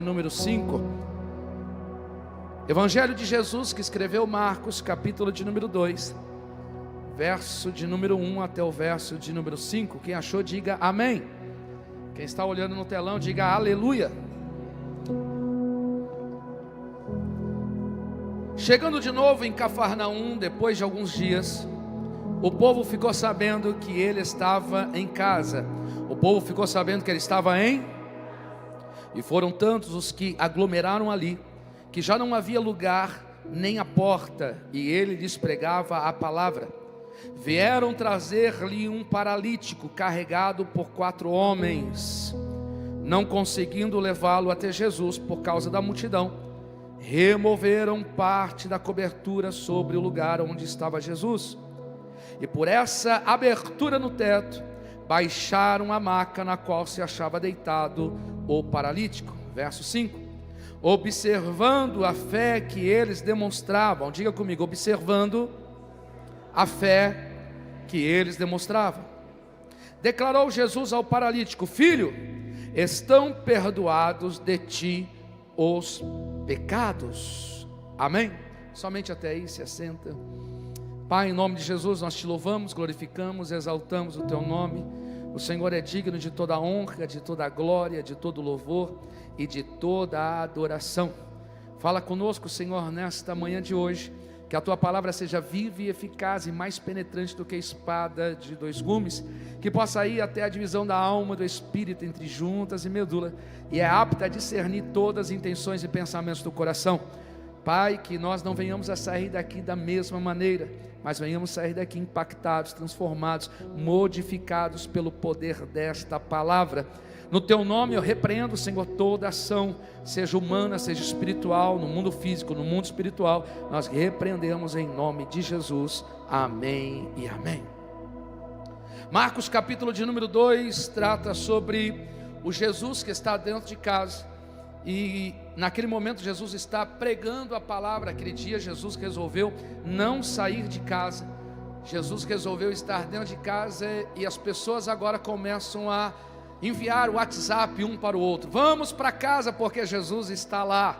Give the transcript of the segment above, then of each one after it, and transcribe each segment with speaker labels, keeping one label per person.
Speaker 1: Número 5, Evangelho de Jesus que escreveu Marcos, capítulo de número 2, verso de número 1 até o verso de número 5. Quem achou, diga amém. Quem está olhando no telão, diga aleluia. Chegando de novo em Cafarnaum, depois de alguns dias, o povo ficou sabendo que ele estava em casa. O povo ficou sabendo que ele estava E foram tantos os que aglomeraram ali, que já não havia lugar nem a porta, e ele lhes pregava a palavra. Vieram trazer-lhe um paralítico carregado por 4 homens. Não conseguindo levá-lo até Jesus por causa da multidão, removeram parte da cobertura sobre o lugar onde estava Jesus, e por essa abertura no teto baixaram a maca na qual se achava deitado o paralítico. Verso 5. Observando a fé que eles demonstravam, diga comigo, observando a fé que eles demonstravam, declarou Jesus ao paralítico: filho, estão perdoados de ti os pecados. Amém? Somente até aí, se assenta. Pai, em nome de Jesus, nós te louvamos, glorificamos, exaltamos o teu nome. O Senhor é digno de toda a honra, de toda a glória, de todo o louvor e de toda a adoração. Fala conosco, Senhor, nesta manhã de hoje, que a tua palavra seja viva e eficaz e mais penetrante do que espada de 2 gumes, que possa ir até a divisão da alma e do espírito, entre juntas e medula, e é apta a discernir todas as intenções e pensamentos do coração. Pai, que nós não venhamos a sair daqui da mesma maneira, mas venhamos sair daqui impactados, transformados, modificados pelo poder desta palavra. No teu nome eu repreendo, Senhor, toda ação, seja humana, seja espiritual, no mundo físico, no mundo espiritual, nós repreendemos em nome de Jesus, amém e amém. Marcos capítulo de número 2, trata sobre o Jesus que está dentro de casa, e naquele momento Jesus está pregando a palavra. Aquele dia Jesus resolveu não sair de casa, Jesus resolveu estar dentro de casa, e as pessoas agora começam a enviar o WhatsApp um para o outro: vamos para casa porque Jesus está lá.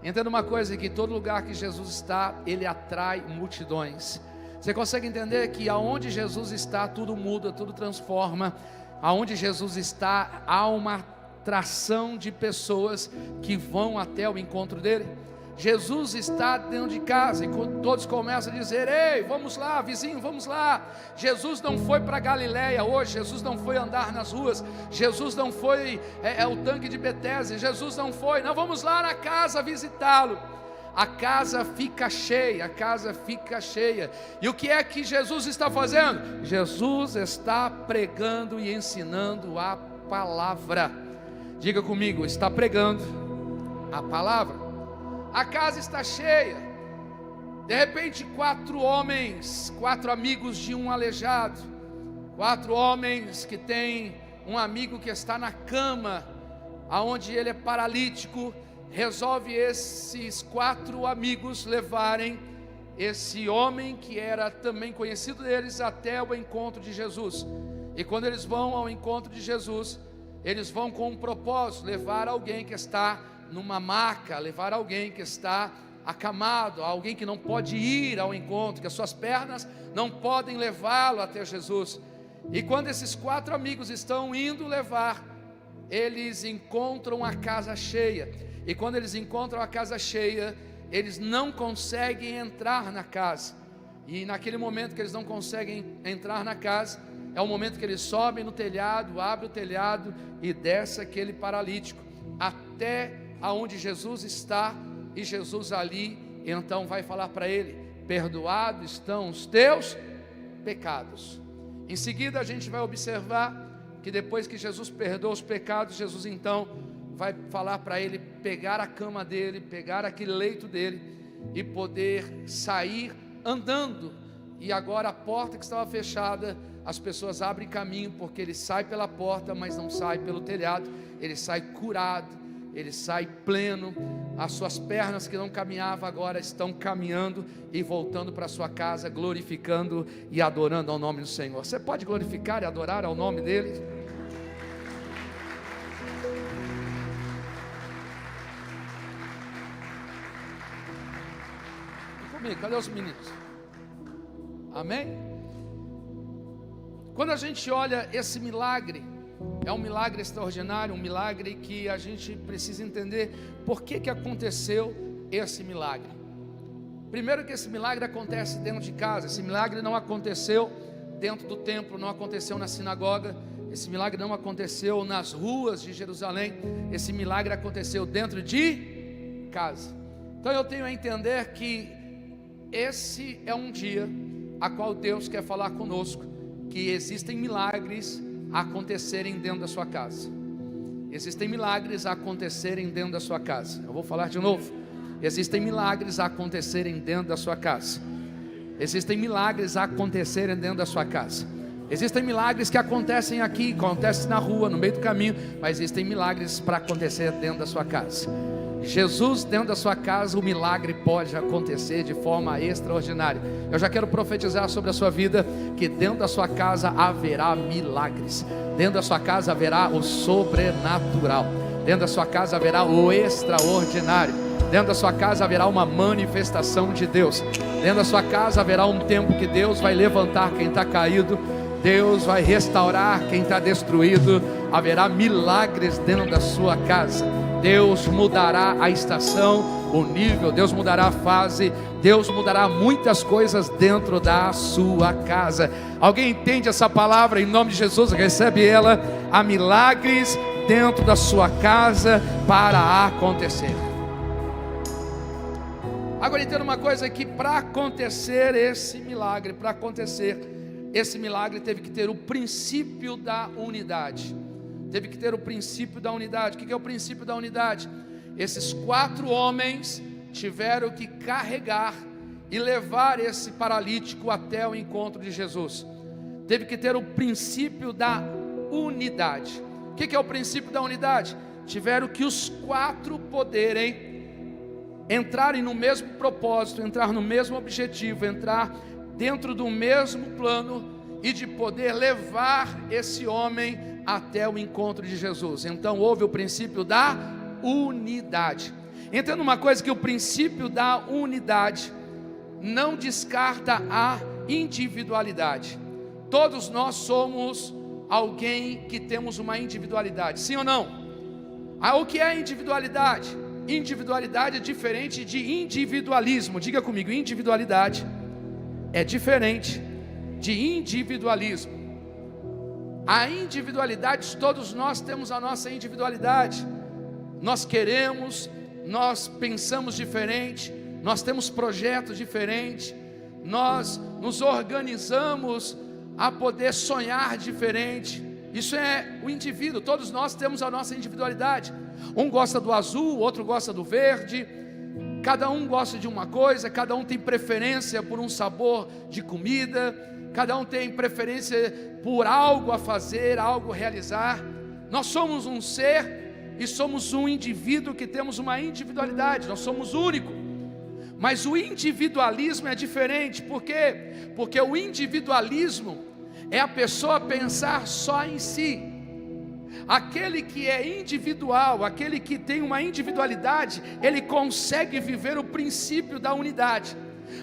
Speaker 1: Entenda uma coisa, que todo lugar que Jesus está, ele atrai multidões. Você consegue entender que aonde Jesus está, tudo muda, tudo transforma. Aonde Jesus está, há uma atração de pessoas que vão até o encontro dele. Jesus está dentro de casa, e quando todos começam a dizer: ei, vamos lá, vizinho, vamos lá. Jesus não foi para Galileia hoje, Jesus não foi andar nas ruas, Jesus não foi o tanque de Betesda, Jesus não foi, não, vamos lá na casa visitá-lo. A casa fica cheia, a casa fica cheia. E o que é que Jesus está fazendo? Jesus está pregando e ensinando a palavra. Diga comigo, está pregando a palavra. A casa está cheia. De repente 4 homens, 4 amigos de um aleijado, 4 homens que têm um amigo que está na cama, aonde ele é paralítico. Resolve esses 4 amigos levarem esse homem, que era também conhecido deles, até o encontro de Jesus. E quando eles vão ao encontro de Jesus, eles vão com um propósito: levar alguém que está numa maca, levar alguém que está acamado, alguém que não pode ir ao encontro, que as suas pernas não podem levá-lo até Jesus. E quando esses 4 amigos estão indo levar, eles encontram a casa cheia. E quando eles encontram a casa cheia, eles não conseguem entrar na casa. E naquele momento que eles não conseguem entrar na casa, é o momento que eles sobem no telhado, abrem o telhado e desce aquele paralítico até aonde Jesus está. E Jesus ali então vai falar para ele: perdoados estão os teus pecados. Em seguida a gente vai observar que depois que Jesus perdoa os pecados, Jesus então vai falar para ele pegar a cama dele, pegar aquele leito dele e poder sair andando. E agora a porta que estava fechada, as pessoas abrem caminho, porque ele sai pela porta, mas não sai pelo telhado. Ele sai curado, ele sai pleno. As suas pernas que não caminhavam agora estão caminhando e voltando para sua casa, glorificando e adorando ao nome do Senhor. Você pode glorificar e adorar ao nome dele? comigo, cadê os meninos? Amém? Quando a gente olha esse milagre, é um milagre extraordinário, um milagre que a gente precisa entender por que aconteceu esse milagre. Primeiro que esse milagre acontece dentro de casa. Esse milagre não aconteceu dentro do templo, não aconteceu na sinagoga, esse milagre não aconteceu nas ruas de Jerusalém, esse milagre aconteceu dentro de casa. Então eu tenho a entender que esse é um dia a qual Deus quer falar conosco, que existem milagres a acontecerem dentro da sua casa. Existem milagres a acontecerem dentro da sua casa. Eu vou falar de novo. Existem milagres a acontecerem dentro da sua casa. Existem milagres a acontecerem dentro da sua casa. Existem milagres que acontecem aqui, acontecem na rua, no meio do caminho, mas existem milagres para acontecer dentro da sua casa. Jesus dentro da sua casa, o milagre pode acontecer de forma extraordinária. Eu já quero profetizar sobre a sua vida, que dentro da sua casa haverá milagres. Dentro da sua casa haverá o sobrenatural. Dentro da sua casa haverá o extraordinário. Dentro da sua casa haverá uma manifestação de Deus. Dentro da sua casa haverá um tempo que Deus vai levantar quem está caído. Deus vai restaurar quem está destruído. Haverá milagres dentro da sua casa. Deus mudará a estação, o nível, Deus mudará a fase, Deus mudará muitas coisas dentro da sua casa. Alguém entende essa palavra? Em nome de Jesus, recebe ela. Há milagres dentro da sua casa para acontecer. Agora entenda uma coisa aqui, para acontecer esse milagre, teve que ter o princípio da unidade. Teve que ter o princípio da unidade. O que é o princípio da unidade? Esses 4 homens tiveram que carregar e levar esse paralítico até o encontro de Jesus. Teve que ter o princípio da unidade. O que é o princípio da unidade? Tiveram que os 4 poderem entrarem no mesmo propósito, entrar no mesmo objetivo, entrar dentro do mesmo plano e de poder levar esse homem até o encontro de Jesus. Então houve o princípio da unidade. Entenda uma coisa, que o princípio da unidade não descarta a individualidade. Todos nós somos alguém que temos uma individualidade, sim ou não? O que é individualidade? Individualidade é diferente de individualismo. Diga comigo, individualidade é diferente de individualismo. A individualidade, todos nós temos a nossa individualidade. Nós queremos, nós pensamos diferente, nós temos projetos diferentes, nós nos organizamos a poder sonhar diferente. Isso é o indivíduo, todos nós temos a nossa individualidade. Um gosta do azul, o outro gosta do verde. Cada um gosta de uma coisa, cada um tem preferência por um sabor de comida, cada um tem preferência por algo a fazer, algo a realizar. Nós somos um ser e somos um indivíduo que temos uma individualidade, nós somos único. Mas o individualismo é diferente. Por quê? Porque o individualismo é a pessoa pensar só em si. Aquele que é individual, aquele que tem uma individualidade, ele consegue viver o princípio da unidade.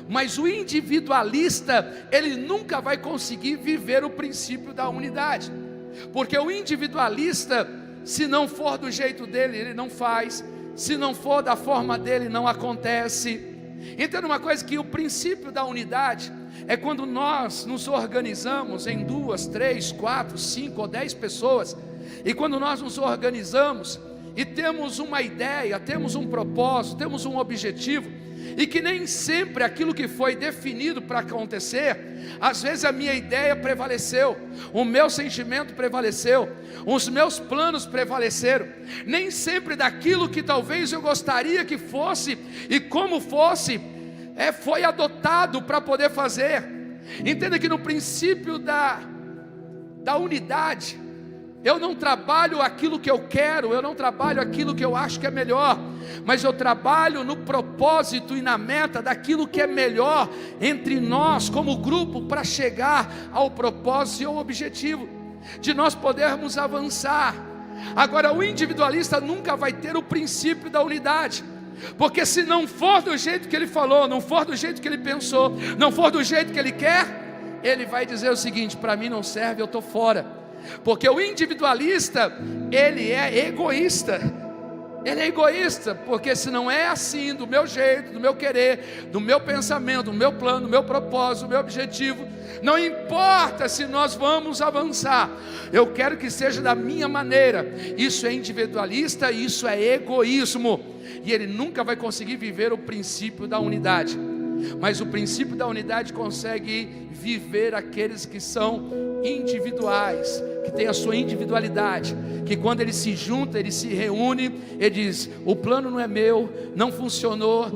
Speaker 1: Mas o individualista, ele nunca vai conseguir viver o princípio da unidade. Porque o individualista, se não for do jeito dele, ele não faz. Se não for da forma dele, não acontece. Entenda uma coisa, que o princípio da unidade é quando nós nos organizamos em 2, 3, 4, 5 ou 10 pessoas. E quando nós nos organizamos e temos uma ideia, temos um propósito, temos um objetivo, e que nem sempre aquilo que foi definido para acontecer, às vezes a minha ideia prevaleceu, o meu sentimento prevaleceu, os meus planos prevaleceram, nem sempre daquilo que talvez eu gostaria que fosse e como fosse, foi adotado para poder fazer. Entenda que no princípio da unidade, eu não trabalho aquilo que eu quero, eu não trabalho aquilo que eu acho que é melhor, mas eu trabalho no propósito e na meta daquilo que é melhor entre nós como grupo, para chegar ao propósito e ao objetivo, de nós podermos avançar. Agora, o individualista nunca vai ter o princípio da unidade. Porque se não for do jeito que ele falou, não for do jeito que ele pensou, não for do jeito que ele quer, ele vai dizer o seguinte: para mim não serve, eu estou fora. Porque o individualista, ele é egoísta. Ele é egoísta, porque se não é assim, do meu jeito, do meu querer, do meu pensamento, do meu plano, do meu propósito, do meu objetivo, não importa se nós vamos avançar, eu quero que seja da minha maneira. Isso é individualista, isso é egoísmo, e ele nunca vai conseguir viver o princípio da unidade. Mas o princípio da unidade consegue viver aqueles que são individuais, que tem a sua individualidade, que quando ele se junta, ele se reúne, ele diz: o plano não é meu, não funcionou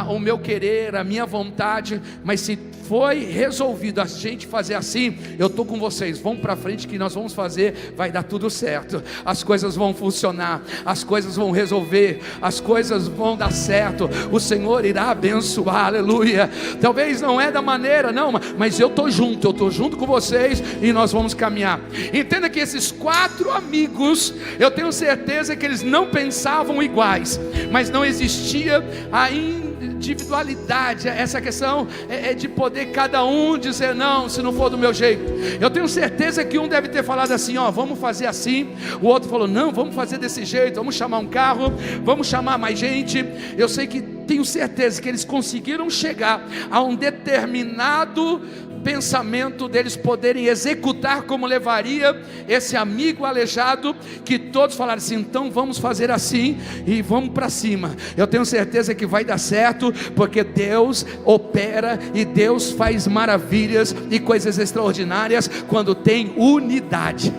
Speaker 1: o meu querer, a minha vontade, mas se foi resolvido a gente fazer assim, eu estou com vocês, vamos para frente que nós vamos fazer, vai dar tudo certo, as coisas vão funcionar, as coisas vão resolver, as coisas vão dar certo, o Senhor irá abençoar, aleluia. Talvez não é da maneira, não, mas eu estou junto com vocês e nós vamos caminhar. Entenda que esses 4 amigos, eu tenho certeza que eles não pensavam iguais, mas não existia a individualidade, essa questão é de poder cada um dizer: não, se não for do meu jeito. Eu tenho certeza que um deve ter falado assim: ó, vamos fazer assim. O outro falou: não, vamos fazer desse jeito, vamos chamar um carro, vamos chamar mais gente. Eu sei que, tenho certeza que eles conseguiram chegar a um determinado pensamento deles poderem executar como levaria esse amigo aleijado, que todos falaram assim: então vamos fazer assim e vamos para cima. Eu tenho certeza que vai dar certo, porque Deus opera e Deus faz maravilhas e coisas extraordinárias quando tem unidade.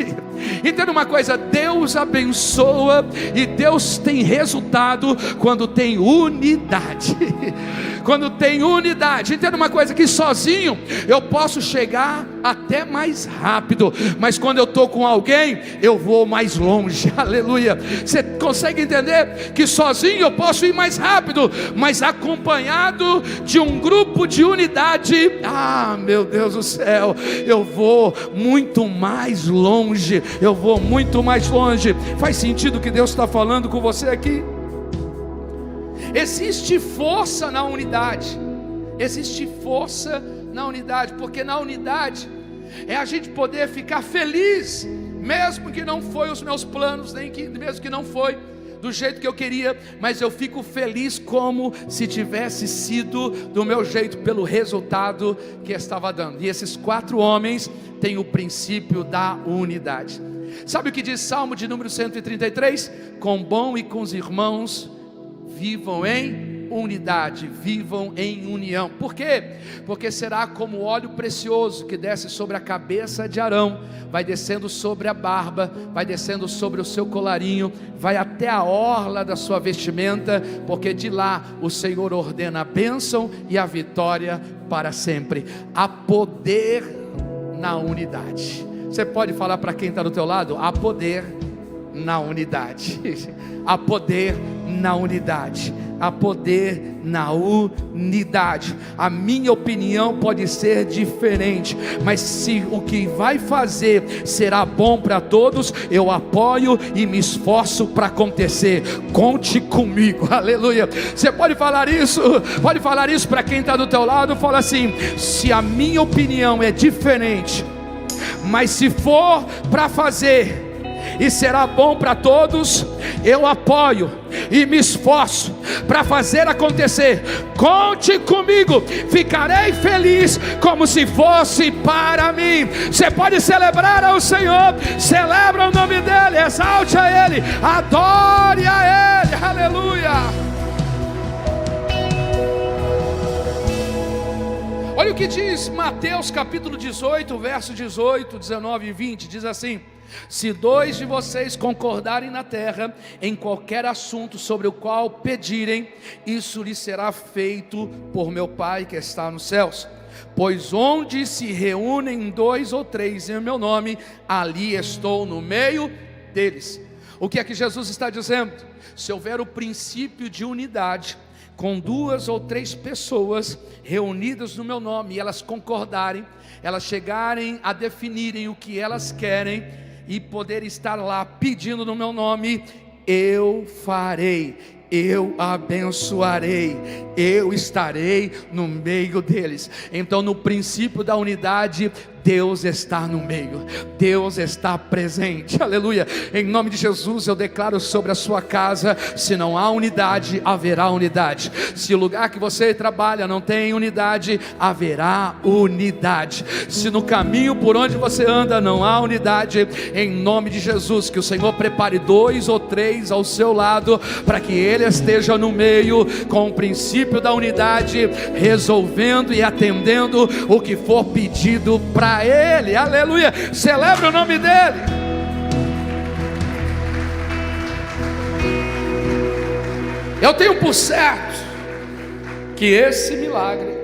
Speaker 1: Entenda uma coisa: Deus abençoa e Deus tem resultado quando tem unidade. Quando tem unidade. Entenda uma coisa: que sozinho eu posso chegar até mais rápido, mas quando eu estou com alguém, eu vou mais longe, aleluia. Você consegue entender que sozinho eu posso ir mais rápido, mas acompanhado de um grupo de unidade, meu Deus do céu, eu vou muito mais longe, eu vou muito mais longe. Faz sentido o que Deus está falando com você aqui? Existe força na unidade, existe força na unidade, porque na unidade é a gente poder ficar feliz, mesmo que não foi os meus planos, mesmo que não foi do jeito que eu queria, mas eu fico feliz como se tivesse sido do meu jeito, pelo resultado que estava dando. E esses 4 homens têm o princípio da unidade. Sabe o que diz Salmo de número 133? Com bom e com os irmãos vivam em unidade, vivam em união. Por quê? Porque será como óleo precioso que desce sobre a cabeça de Arão, vai descendo sobre a barba, vai descendo sobre o seu colarinho, vai até a orla da sua vestimenta, porque de lá o Senhor ordena a bênção e a vitória para sempre. Há poder na unidade. Você pode falar para quem está do teu lado: há poder na unidade. Há poder na unidade. Há poder na unidade. A minha opinião pode ser diferente, mas se o que vai fazer será bom para todos, eu apoio e me esforço para acontecer. Conte comigo, aleluia. Você pode falar isso para quem está do teu lado. Fala assim: se a minha opinião é diferente, mas se for para fazer e será bom para todos, eu apoio e me esforço para fazer acontecer. Conte comigo, ficarei feliz como se fosse para mim. Você pode celebrar ao Senhor, celebra o nome dEle, exalte a Ele, adore a Ele, aleluia. Olha o que diz Mateus capítulo 18, verso 18, 19 e 20, diz assim: se 2 de vocês concordarem na terra em qualquer assunto sobre o qual pedirem, isso lhes será feito por meu Pai que está nos céus. Pois onde se reúnem 2 ou 3 em meu nome, ali estou no meio deles. O que é que Jesus está dizendo? Se houver o princípio de unidade, com 2 ou 3 pessoas reunidas no meu nome, e elas concordarem, elas chegarem a definirem o que elas querem, e poder estar lá pedindo no meu nome, eu farei. eu abençoarei, eu estarei no meio deles. Então, no princípio da unidade, Deus está no meio, Deus está presente, aleluia. Em nome de Jesus eu declaro sobre a sua casa: se não há unidade, haverá unidade. Se o lugar que você trabalha não tem unidade, haverá unidade. Se no caminho por onde você anda não há unidade, em nome de Jesus, que o Senhor prepare 2 ou 3 ao seu lado, para que Ele esteja no meio, com o princípio da unidade, resolvendo e atendendo o que for pedido para Ele, aleluia. Celebre o nome dEle. Eu tenho por certo que esse milagre,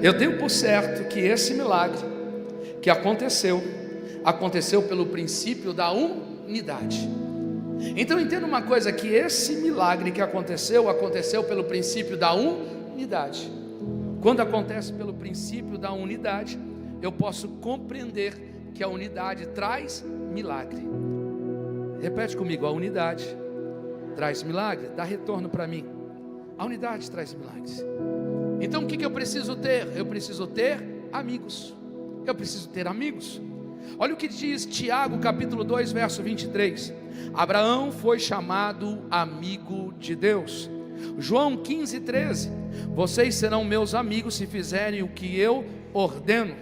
Speaker 1: eu tenho por certo que esse milagre que aconteceu pelo princípio da unidade. Então entenda uma coisa, que esse milagre que aconteceu pelo princípio da unidade. Quando acontece pelo princípio da unidade, eu posso compreender que a unidade traz milagre. Repete comigo: a unidade traz milagre. Dá retorno para mim. A unidade traz milagres. Então o que eu preciso ter? Eu preciso ter amigos. Eu preciso ter amigos. Olha o que diz Tiago capítulo 2 verso 23. Abraão foi chamado amigo de Deus. João 15:13, vocês serão meus amigos se fizerem o que eu ordeno.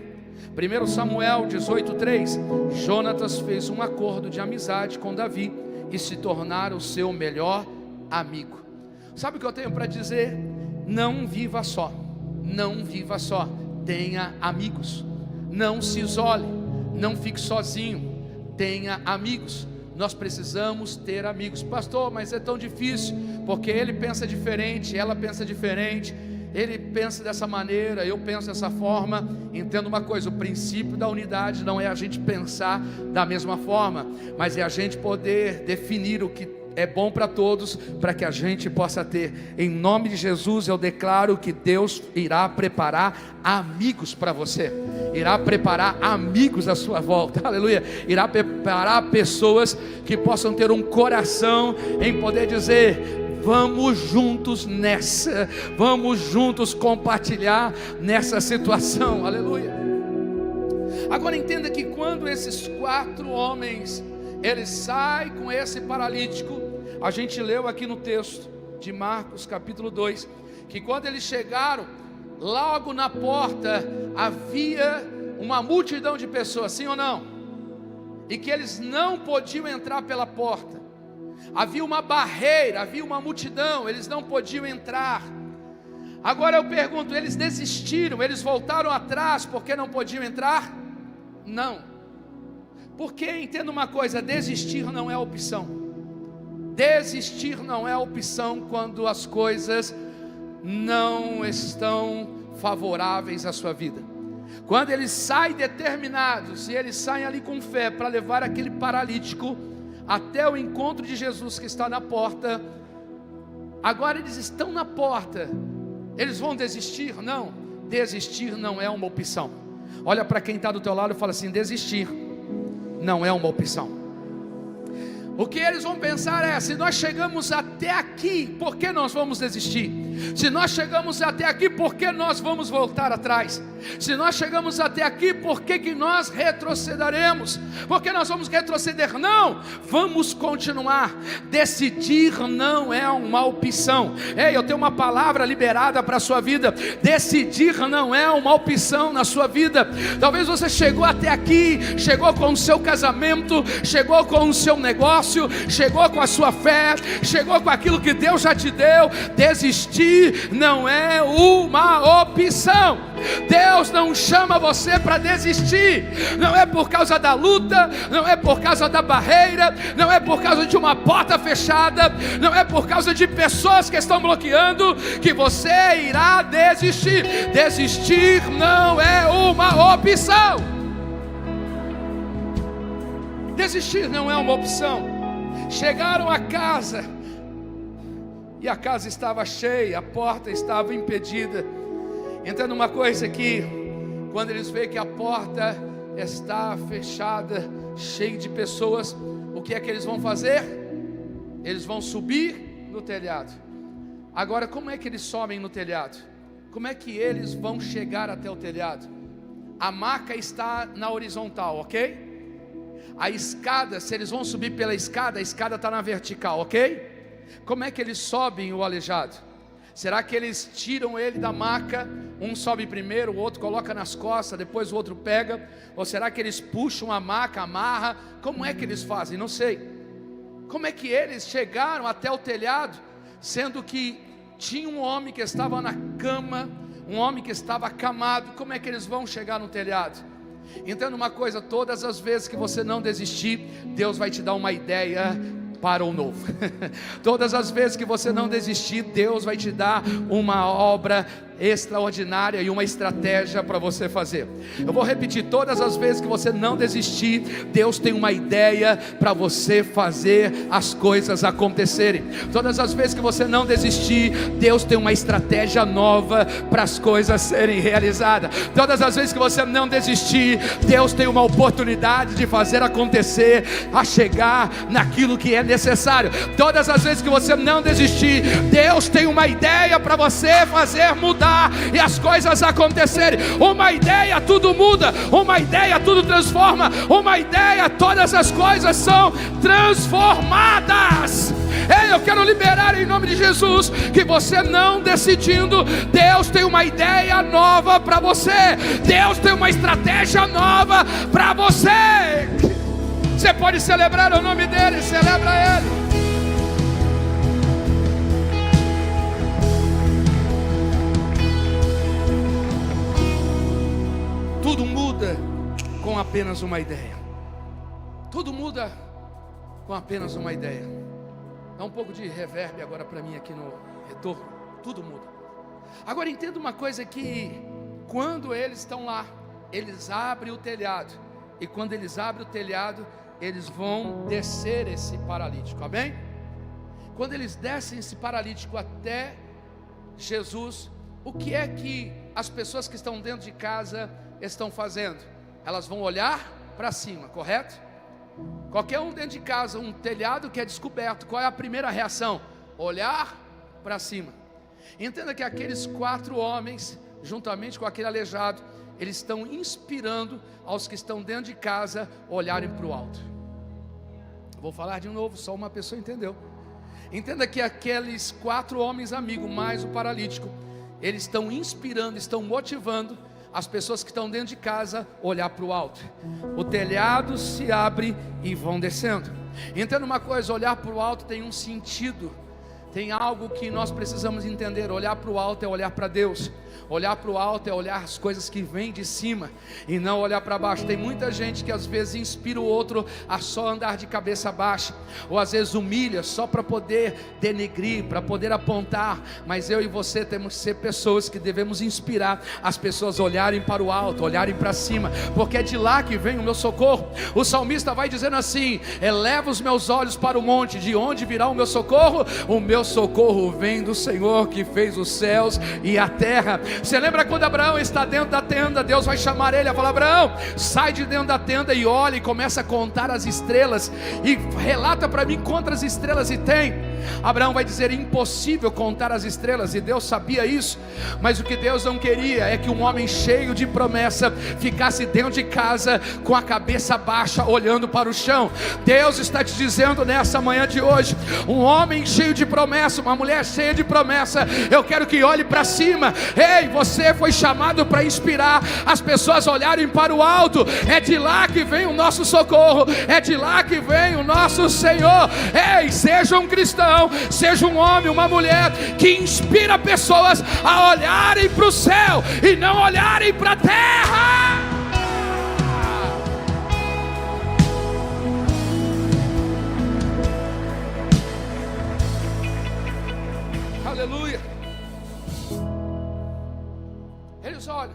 Speaker 1: 1 Samuel 18:3, Jonatas fez um acordo de amizade com Davi e se tornaram o seu melhor amigo. Sabe o que eu tenho para dizer? Não viva só, não viva só, tenha amigos. Não se isole, não fique sozinho, tenha amigos. Nós precisamos ter amigos. Pastor, mas é tão difícil, porque ele pensa diferente, ela pensa diferente, ele pensa dessa maneira, eu penso dessa forma. Entenda uma coisa: o princípio da unidade não é a gente pensar da mesma forma, mas é a gente poder definir o que é bom para todos, para que a gente possa ter. Em nome de Jesus eu declaro que Deus irá preparar amigos para você, irá preparar amigos à sua volta, aleluia. Irá preparar pessoas que possam ter um coração em poder dizer: vamos juntos nessa, vamos juntos compartilhar nessa situação, aleluia. Agora entenda que quando esses 4 homens, eles saem com esse paralítico, a gente leu aqui no texto de Marcos capítulo 2, que quando eles chegaram, logo na porta havia uma multidão de pessoas, sim ou não? E que eles não podiam entrar pela porta. Havia uma barreira, havia uma multidão, eles não podiam entrar. Agora eu pergunto, eles desistiram, eles voltaram atrás porque não podiam entrar? Não. Porque entenda uma coisa: desistir não é opção. Desistir não é opção quando as coisas não estão favoráveis à sua vida. Quando eles saem determinados, e eles saem ali com fé para levar aquele paralítico até o encontro de Jesus que está na porta. Agora eles estão na porta, eles vão desistir? Não, desistir não é uma opção. Olha para quem está do teu lado e fala assim: desistir não é uma opção. O que eles vão pensar é: se nós chegamos até aqui, por que nós vamos desistir? Se nós chegamos até aqui, por que nós vamos voltar atrás? Se nós chegamos até aqui, por que nós retrocederemos? Por que nós vamos retroceder? Não, vamos continuar. Decidir não é uma opção. Ei, eu tenho uma palavra liberada para a sua vida. Decidir não é uma opção na sua vida. Talvez você chegou até aqui, chegou com o seu casamento, chegou com o seu negócio, chegou com a sua fé, chegou com aquilo que Deus já te deu. Desistir não é uma opção. Deus não chama você para desistir. Não é por causa da luta, não é por causa da barreira, não é por causa de uma porta fechada, não é por causa de pessoas que estão bloqueando que você irá desistir. Desistir não é uma opção. Desistir não é uma opção. Chegaram à casa e a casa estava cheia, a porta estava impedida. Entenda uma coisa aqui: quando eles veem que a porta está fechada, cheia de pessoas, o que é que eles vão fazer? Eles vão subir no telhado. Agora, como é que eles sobem no telhado? Como é que eles vão chegar até o telhado? A maca está na horizontal, ok? A escada, se eles vão subir pela escada, a escada está na vertical, ok? Como é que eles sobem o aleijado? Será que eles tiram ele da maca? Um sobe primeiro, o outro coloca nas costas, depois o outro pega? Ou será que eles puxam a maca, amarra? Como é que eles fazem? Não sei. Como é que eles chegaram até o telhado, sendo que tinha um homem que estava na cama, um homem que estava acamado? Como é que eles vão chegar no telhado? Entenda uma coisa, todas as vezes que você não desistir, Deus vai te dar uma ideia para o novo. Todas as vezes que você não desistir, Deus vai te dar uma obra extraordinária e uma estratégia para você fazer. Eu vou repetir, todas as vezes que você não desistir, Deus tem uma ideia para você fazer as coisas acontecerem. Todas as vezes que você não desistir, Deus tem uma estratégia nova para as coisas serem realizadas. Todas as vezes que você não desistir, Deus tem uma oportunidade de fazer acontecer, a chegar naquilo que é necessário. Todas as vezes que você não desistir, Deus tem uma ideia para você fazer mudar e as coisas acontecerem. Uma ideia tudo muda, uma ideia tudo transforma, uma ideia todas as coisas são transformadas. Ei, eu quero liberar em nome de Jesus, que você não decidindo, Deus tem uma ideia nova para você, Deus tem uma estratégia nova para você. Você pode celebrar o nome dele, celebra ele. Tudo muda com apenas uma ideia. Tudo muda com apenas uma ideia. Dá um pouco de reverb agora para mim aqui no retorno. Tudo muda. Agora entenda uma coisa, que quando eles estão lá, eles abrem o telhado. E quando eles abrem o telhado, eles vão descer esse paralítico, amém? Quando eles descem esse paralítico até Jesus, o que é que as pessoas que estão dentro de casa estão fazendo? Elas vão olhar para cima, correto? Qualquer um dentro de casa, um telhado que é descoberto, qual é a primeira reação? Olhar para cima. Entenda que aqueles 4 homens, juntamente com aquele aleijado, eles estão inspirando aos que estão dentro de casa olharem para o alto. Vou falar de novo, só uma pessoa entendeu. Entenda que aqueles 4 homens amigos, mais o paralítico, eles estão inspirando, estão motivando as pessoas que estão dentro de casa a olhar para o alto. O telhado se abre e vão descendo. Entenda uma coisa, olhar para o alto tem um sentido. Tem algo que nós precisamos entender. Olhar para o alto é olhar para Deus. Olhar para o alto é olhar as coisas que vêm de cima e não olhar para baixo. Tem muita gente que às vezes inspira o outro a só andar de cabeça baixa, ou às vezes humilha só para poder denegrir, para poder apontar. Mas eu e você temos que ser pessoas que devemos inspirar as pessoas a olharem para o alto, olharem para cima, porque é de lá que vem o meu socorro. O salmista vai dizendo assim: eleva os meus olhos para o monte, de onde virá o meu socorro? O meu socorro vem do Senhor que fez os céus e a terra. Você lembra quando Abraão está dentro da tenda? Deus vai chamar ele e falar: Abraão, sai de dentro da tenda e olha, e começa a contar as estrelas, e relata para mim quantas estrelas e tem. Abraão vai dizer: impossível contar as estrelas, e Deus sabia isso. Mas o que Deus não queria é que um homem cheio de promessa ficasse dentro de casa com a cabeça baixa, olhando para o chão. Deus está te dizendo nessa manhã de hoje: um homem cheio de promessa, uma mulher cheia de promessa, eu quero que olhe para cima. Ei, você foi chamado para inspirar as pessoas a olharem para o alto. É de lá que vem o nosso socorro, é de lá que vem o nosso Senhor. Ei, seja um cristão, seja um homem, uma mulher que inspira pessoas a olharem para o céu e não olharem para a terra. Aleluia. Eles olham.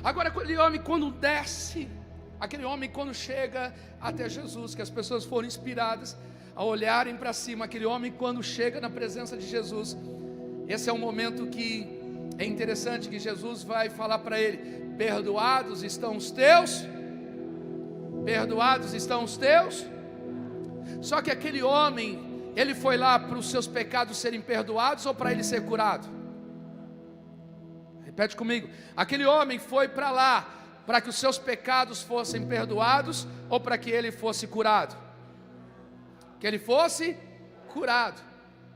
Speaker 1: Agora aquele homem quando desce, aquele homem quando chega até Jesus, que as pessoas foram inspiradas a olharem para cima, aquele homem quando chega na presença de Jesus, esse é um momento que é interessante, que Jesus vai falar para ele: perdoados estão os teus, perdoados estão os teus. Só que aquele homem Ele foi lá para os seus pecados serem perdoados ou para ele ser curado? Repete comigo. Aquele homem foi para lá para que os seus pecados fossem perdoados ou para que ele fosse curado? Que ele fosse curado.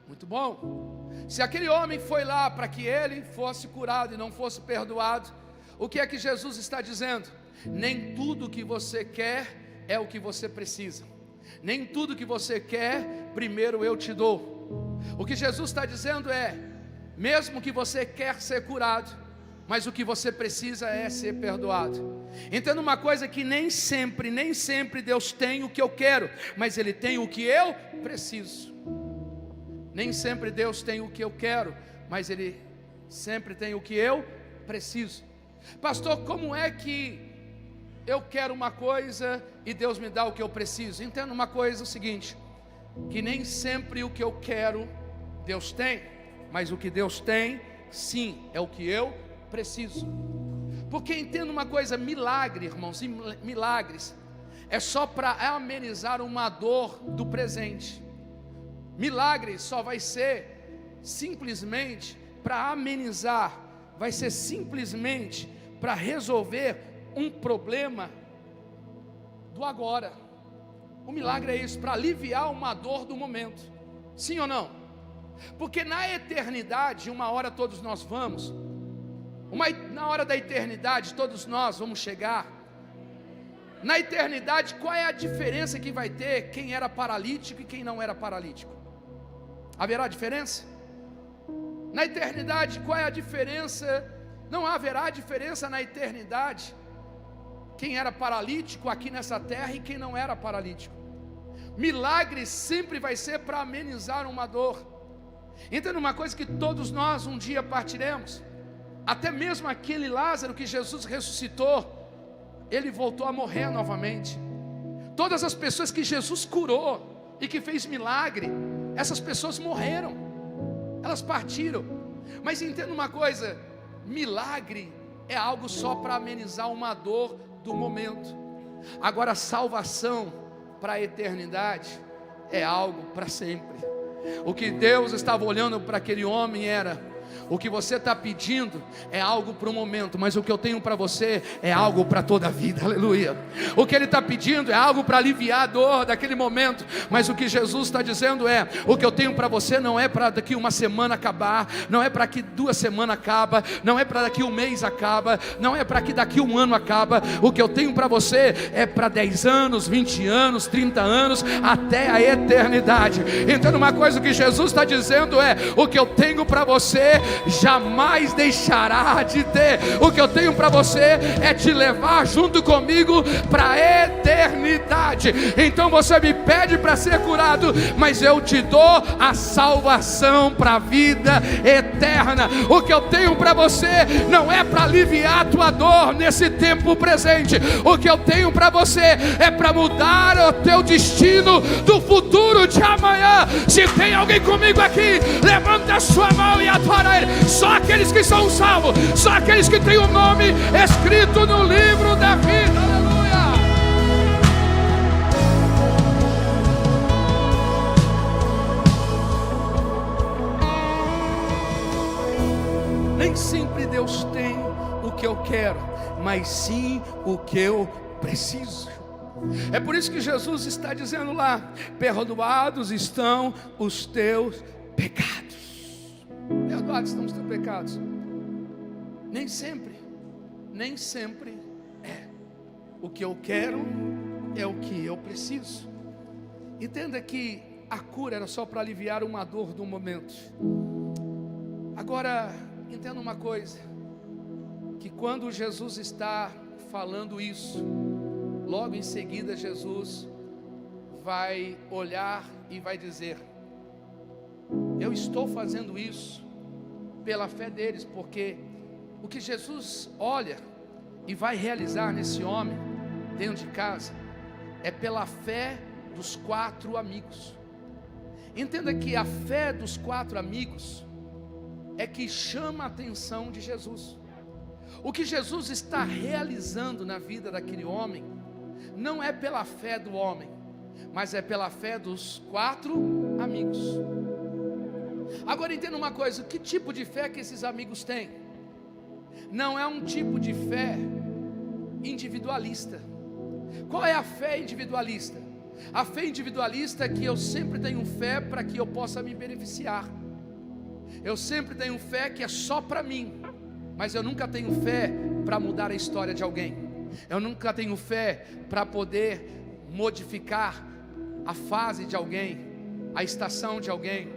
Speaker 1: Muito bom. Se aquele homem foi lá para que ele fosse curado e não fosse perdoado, o que é que Jesus está dizendo? Nem tudo que você quer é o que você precisa. Nem tudo que você quer, primeiro eu te dou. O que Jesus está dizendo é, mesmo que você quer ser curado, mas o que você precisa é ser perdoado. Entenda uma coisa, que nem sempre Deus tem o que eu quero, mas Ele tem o que eu preciso. Nem sempre Deus tem o que eu quero, mas Ele sempre tem o que eu preciso. Pastor, como é que eu quero uma coisa e Deus me dá o que eu preciso? Entenda uma coisa, o seguinte, que nem sempre o que eu quero Deus tem, mas o que Deus tem, sim, é o que eu preciso. Porque entenda uma coisa, milagre, irmãos, milagres é só para amenizar uma dor do presente. Milagre só vai ser simplesmente para amenizar, vai ser simplesmente para resolver um problema do agora. O milagre é isso, para aliviar uma dor do momento. Sim ou não? Porque na eternidade, uma hora todos nós vamos, na hora da eternidade todos nós vamos chegar. Na eternidade, qual é a diferença que vai ter quem era paralítico e quem não era paralítico? Haverá diferença? Na eternidade, qual é a diferença? Não haverá diferença na eternidade. Quem era paralítico aqui nessa terra e quem não era paralítico. Milagre sempre vai ser para amenizar uma dor. Entenda uma coisa, que todos nós um dia partiremos. Até mesmo aquele Lázaro que Jesus ressuscitou, ele voltou a morrer novamente. Todas as pessoas que Jesus curou e que fez milagre, essas pessoas morreram, elas partiram. Mas entenda uma coisa, milagre é algo só para amenizar uma dor do momento. Agora, salvação para a eternidade é algo para sempre. O que Deus estava olhando para aquele homem era: o que você está pedindo é algo para o momento, mas o que eu tenho para você é algo para toda a vida, aleluia. O que ele está pedindo é algo para aliviar a dor daquele momento, mas o que Jesus está dizendo é: o que eu tenho para você não é para daqui uma semana acabar, não é para que 2 semanas acaba, não é para daqui um mês acaba, não é para que daqui um ano acaba. O que eu tenho para você é para 10 anos, 20 anos, 30 anos, até a eternidade. Então uma coisa que Jesus está dizendo é: o que eu tenho para você jamais deixará de ter. O que eu tenho para você é te levar junto comigo para a eternidade. Então você me pede para ser curado, mas eu te dou a salvação para a vida eterna. O que eu tenho para você não é para aliviar a tua dor nesse tempo presente. O que eu tenho para você é para mudar o teu destino do futuro de amanhã. Se tem alguém comigo aqui, levanta a sua mão e adora Ele. Só aqueles que são salvos, só aqueles que têm o nome escrito no livro da vida, aleluia. Nem sempre Deus tem o que eu quero, mas sim o que eu preciso. É por isso que Jesus está dizendo lá: perdoados estão os teus pecados. Perdoados estão os teus pecados. Nem sempre é. O que eu quero é o que eu preciso. Entenda que a cura era só para aliviar uma dor do momento. Agora, entenda uma coisa, que quando Jesus está falando isso, logo em seguida Jesus vai olhar e vai dizer: eu estou fazendo isso pela fé deles, porque o que Jesus olha e vai realizar nesse homem dentro de casa é pela fé dos 4 amigos. Entenda que a fé dos 4 amigos é que chama a atenção de Jesus. O que Jesus está realizando na vida daquele homem não é pela fé do homem, mas é pela fé dos 4 amigos. Agora entenda uma coisa: que tipo de fé que esses amigos têm? Não é um tipo de fé individualista. Qual é a fé individualista? A fé individualista é que eu sempre tenho fé para que eu possa me beneficiar. Eu sempre tenho fé que é só para mim, mas eu nunca tenho fé para mudar a história de alguém. Eu nunca tenho fé para poder modificar a fase de alguém, a estação de alguém.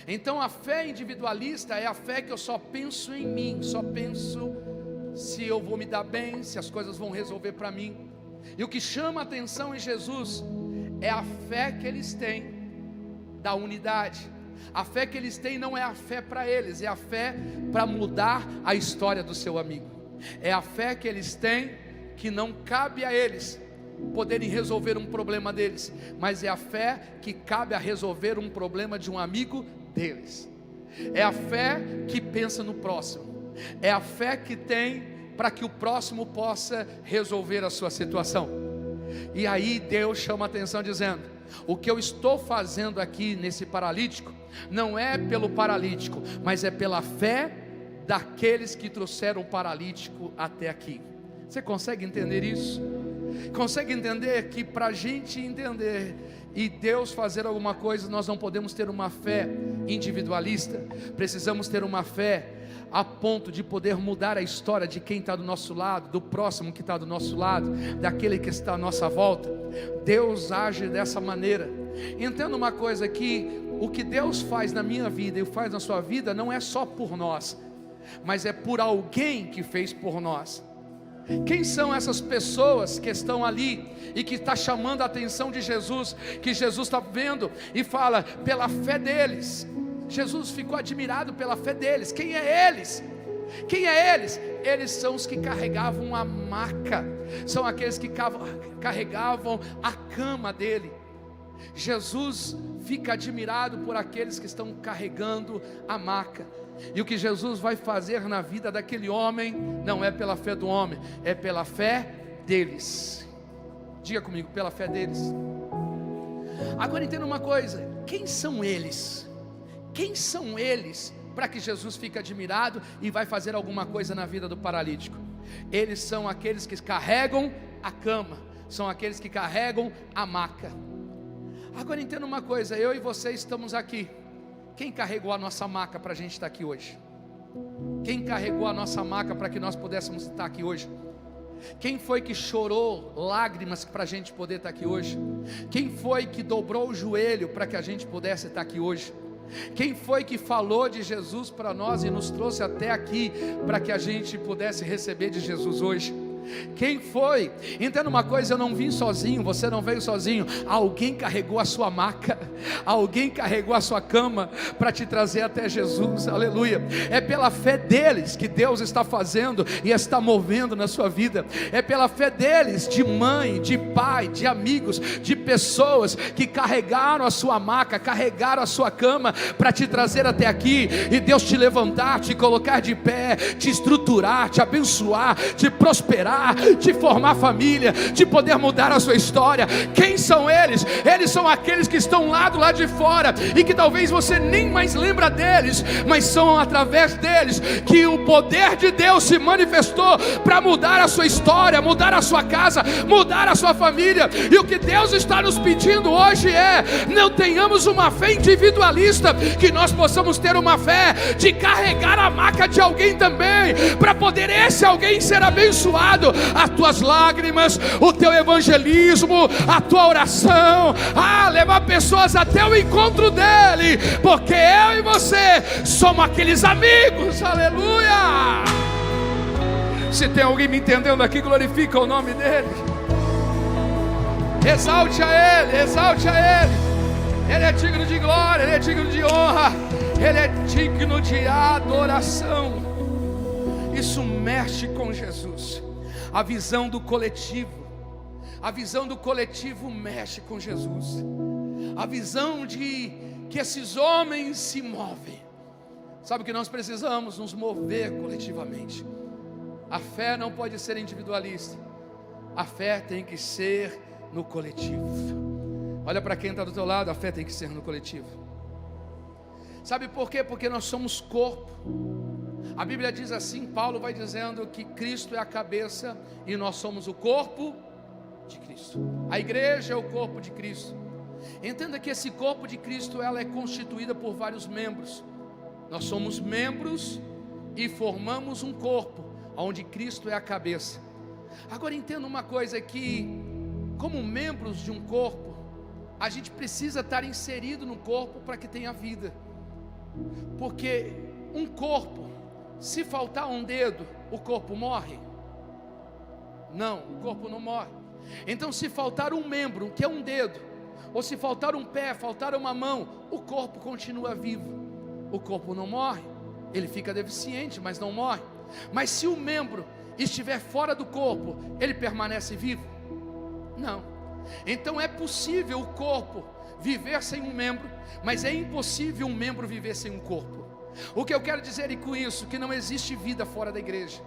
Speaker 1: Então a fé individualista é a fé que eu só penso em mim, só penso se eu vou me dar bem, se as coisas vão resolver para mim. E o que chama a atenção em Jesus é a fé que eles têm da unidade. A fé que eles têm não é a fé para eles, é a fé para mudar a história do seu amigo. É a fé que eles têm que não cabe a eles poderem resolver um problema deles, mas é a fé que cabe a resolver um problema de um amigo deles. É a fé que pensa no próximo. É a fé que tem para que o próximo possa resolver a sua situação. E aí Deus chama a atenção dizendo: o que eu estou fazendo aqui nesse paralítico não é pelo paralítico, mas é pela fé daqueles que trouxeram o paralítico até aqui. Você consegue entender isso? Consegue entender que para a gente entender e Deus fazer alguma coisa, nós não podemos ter uma fé individualista. Precisamos ter uma fé a ponto de poder mudar a história de quem está do nosso lado, do próximo que está do nosso lado, daquele que está à nossa volta. Deus age dessa maneira. Entenda uma coisa, que o que Deus faz na minha vida e faz na sua vida não é só por nós, mas é por alguém que fez por nós. Quem são essas pessoas que estão ali e que está chamando a atenção de Jesus, que Jesus está vendo e fala pela fé deles? Jesus ficou admirado pela fé deles. Quem é eles? Quem é eles? Eles são os que carregavam a maca, são aqueles que carregavam a cama dele. Jesus fica admirado por aqueles que estão carregando a maca. E o que Jesus vai fazer na vida daquele homem não é pela fé do homem, é pela fé deles. Diga comigo, pela fé deles. Agora entenda uma coisa: quem são eles? Quem são eles para que Jesus fique admirado e vai fazer alguma coisa na vida do paralítico? Eles são aqueles que carregam a cama, são aqueles que carregam a maca. Agora entenda uma coisa: eu e você estamos aqui. Quem carregou a nossa maca para a gente estar aqui hoje? Quem carregou a nossa maca para que nós pudéssemos estar aqui hoje? Quem foi que chorou lágrimas para a gente poder estar aqui hoje? Quem foi que dobrou o joelho para que a gente pudesse estar aqui hoje? Quem foi que falou de Jesus para nós e nos trouxe até aqui para que a gente pudesse receber de Jesus hoje? Quem foi? Entenda uma coisa: eu não vim sozinho, você não veio sozinho. Alguém carregou a sua maca, alguém carregou a sua cama para te trazer até Jesus. Aleluia. É pela fé deles que Deus está fazendo e está movendo na sua vida. É pela fé deles, de mãe, de pai, de amigos, de pessoas que carregaram a sua maca, carregaram a sua cama para te trazer até aqui e Deus te levantar, te colocar de pé, te estruturar, te abençoar, te prosperar, de formar família, de poder mudar a sua história. Quem são eles? Eles são aqueles que estão lá do lado de fora e que talvez você nem mais lembra deles, mas são através deles que o poder de Deus se manifestou para mudar a sua história, mudar a sua casa, mudar a sua família. E o que Deus está nos pedindo hoje é: não tenhamos uma fé individualista, que nós possamos ter uma fé de carregar a maca de alguém também, para poder esse alguém ser abençoado. As tuas lágrimas, o teu evangelismo, a tua oração, levar pessoas até o encontro dele, porque eu e você somos aqueles amigos. Aleluia! Se tem alguém me entendendo aqui, glorifica o nome dele, exalte a ele, exalte a ele. Ele é digno de glória, ele é digno de honra, ele é digno de adoração. Isso mexe com Jesus. A visão do coletivo, a visão do coletivo mexe com Jesus. A visão de que esses homens se movem. Sabe o que nós precisamos? Nos mover coletivamente. A fé não pode ser individualista. A fé tem que ser no coletivo. Olha para quem está do teu lado, a fé tem que ser no coletivo. Sabe por quê? Porque nós somos corpo. A Bíblia diz assim, Paulo vai dizendo que Cristo é a cabeça e nós somos o corpo de Cristo. A igreja é o corpo de Cristo. Entenda que esse corpo de Cristo, ela é constituída por vários membros. Nós somos membros e formamos um corpo, onde Cristo é a cabeça. Agora entenda uma coisa, que como membros de um corpo, a gente precisa estar inserido no corpo para que tenha vida. Porque um corpo, se faltar um dedo, o corpo morre? Não, o corpo não morre. Então se faltar um membro, que é um dedo, ou se faltar um pé, faltar uma mão, o corpo continua vivo. O corpo não morre, ele fica deficiente, mas não morre. Mas se o membro estiver fora do corpo, ele permanece vivo? Não. Então é possível o corpo viver sem um membro, mas é impossível um membro viver sem um corpo. O que eu quero dizer com isso? Que não existe vida fora da igreja.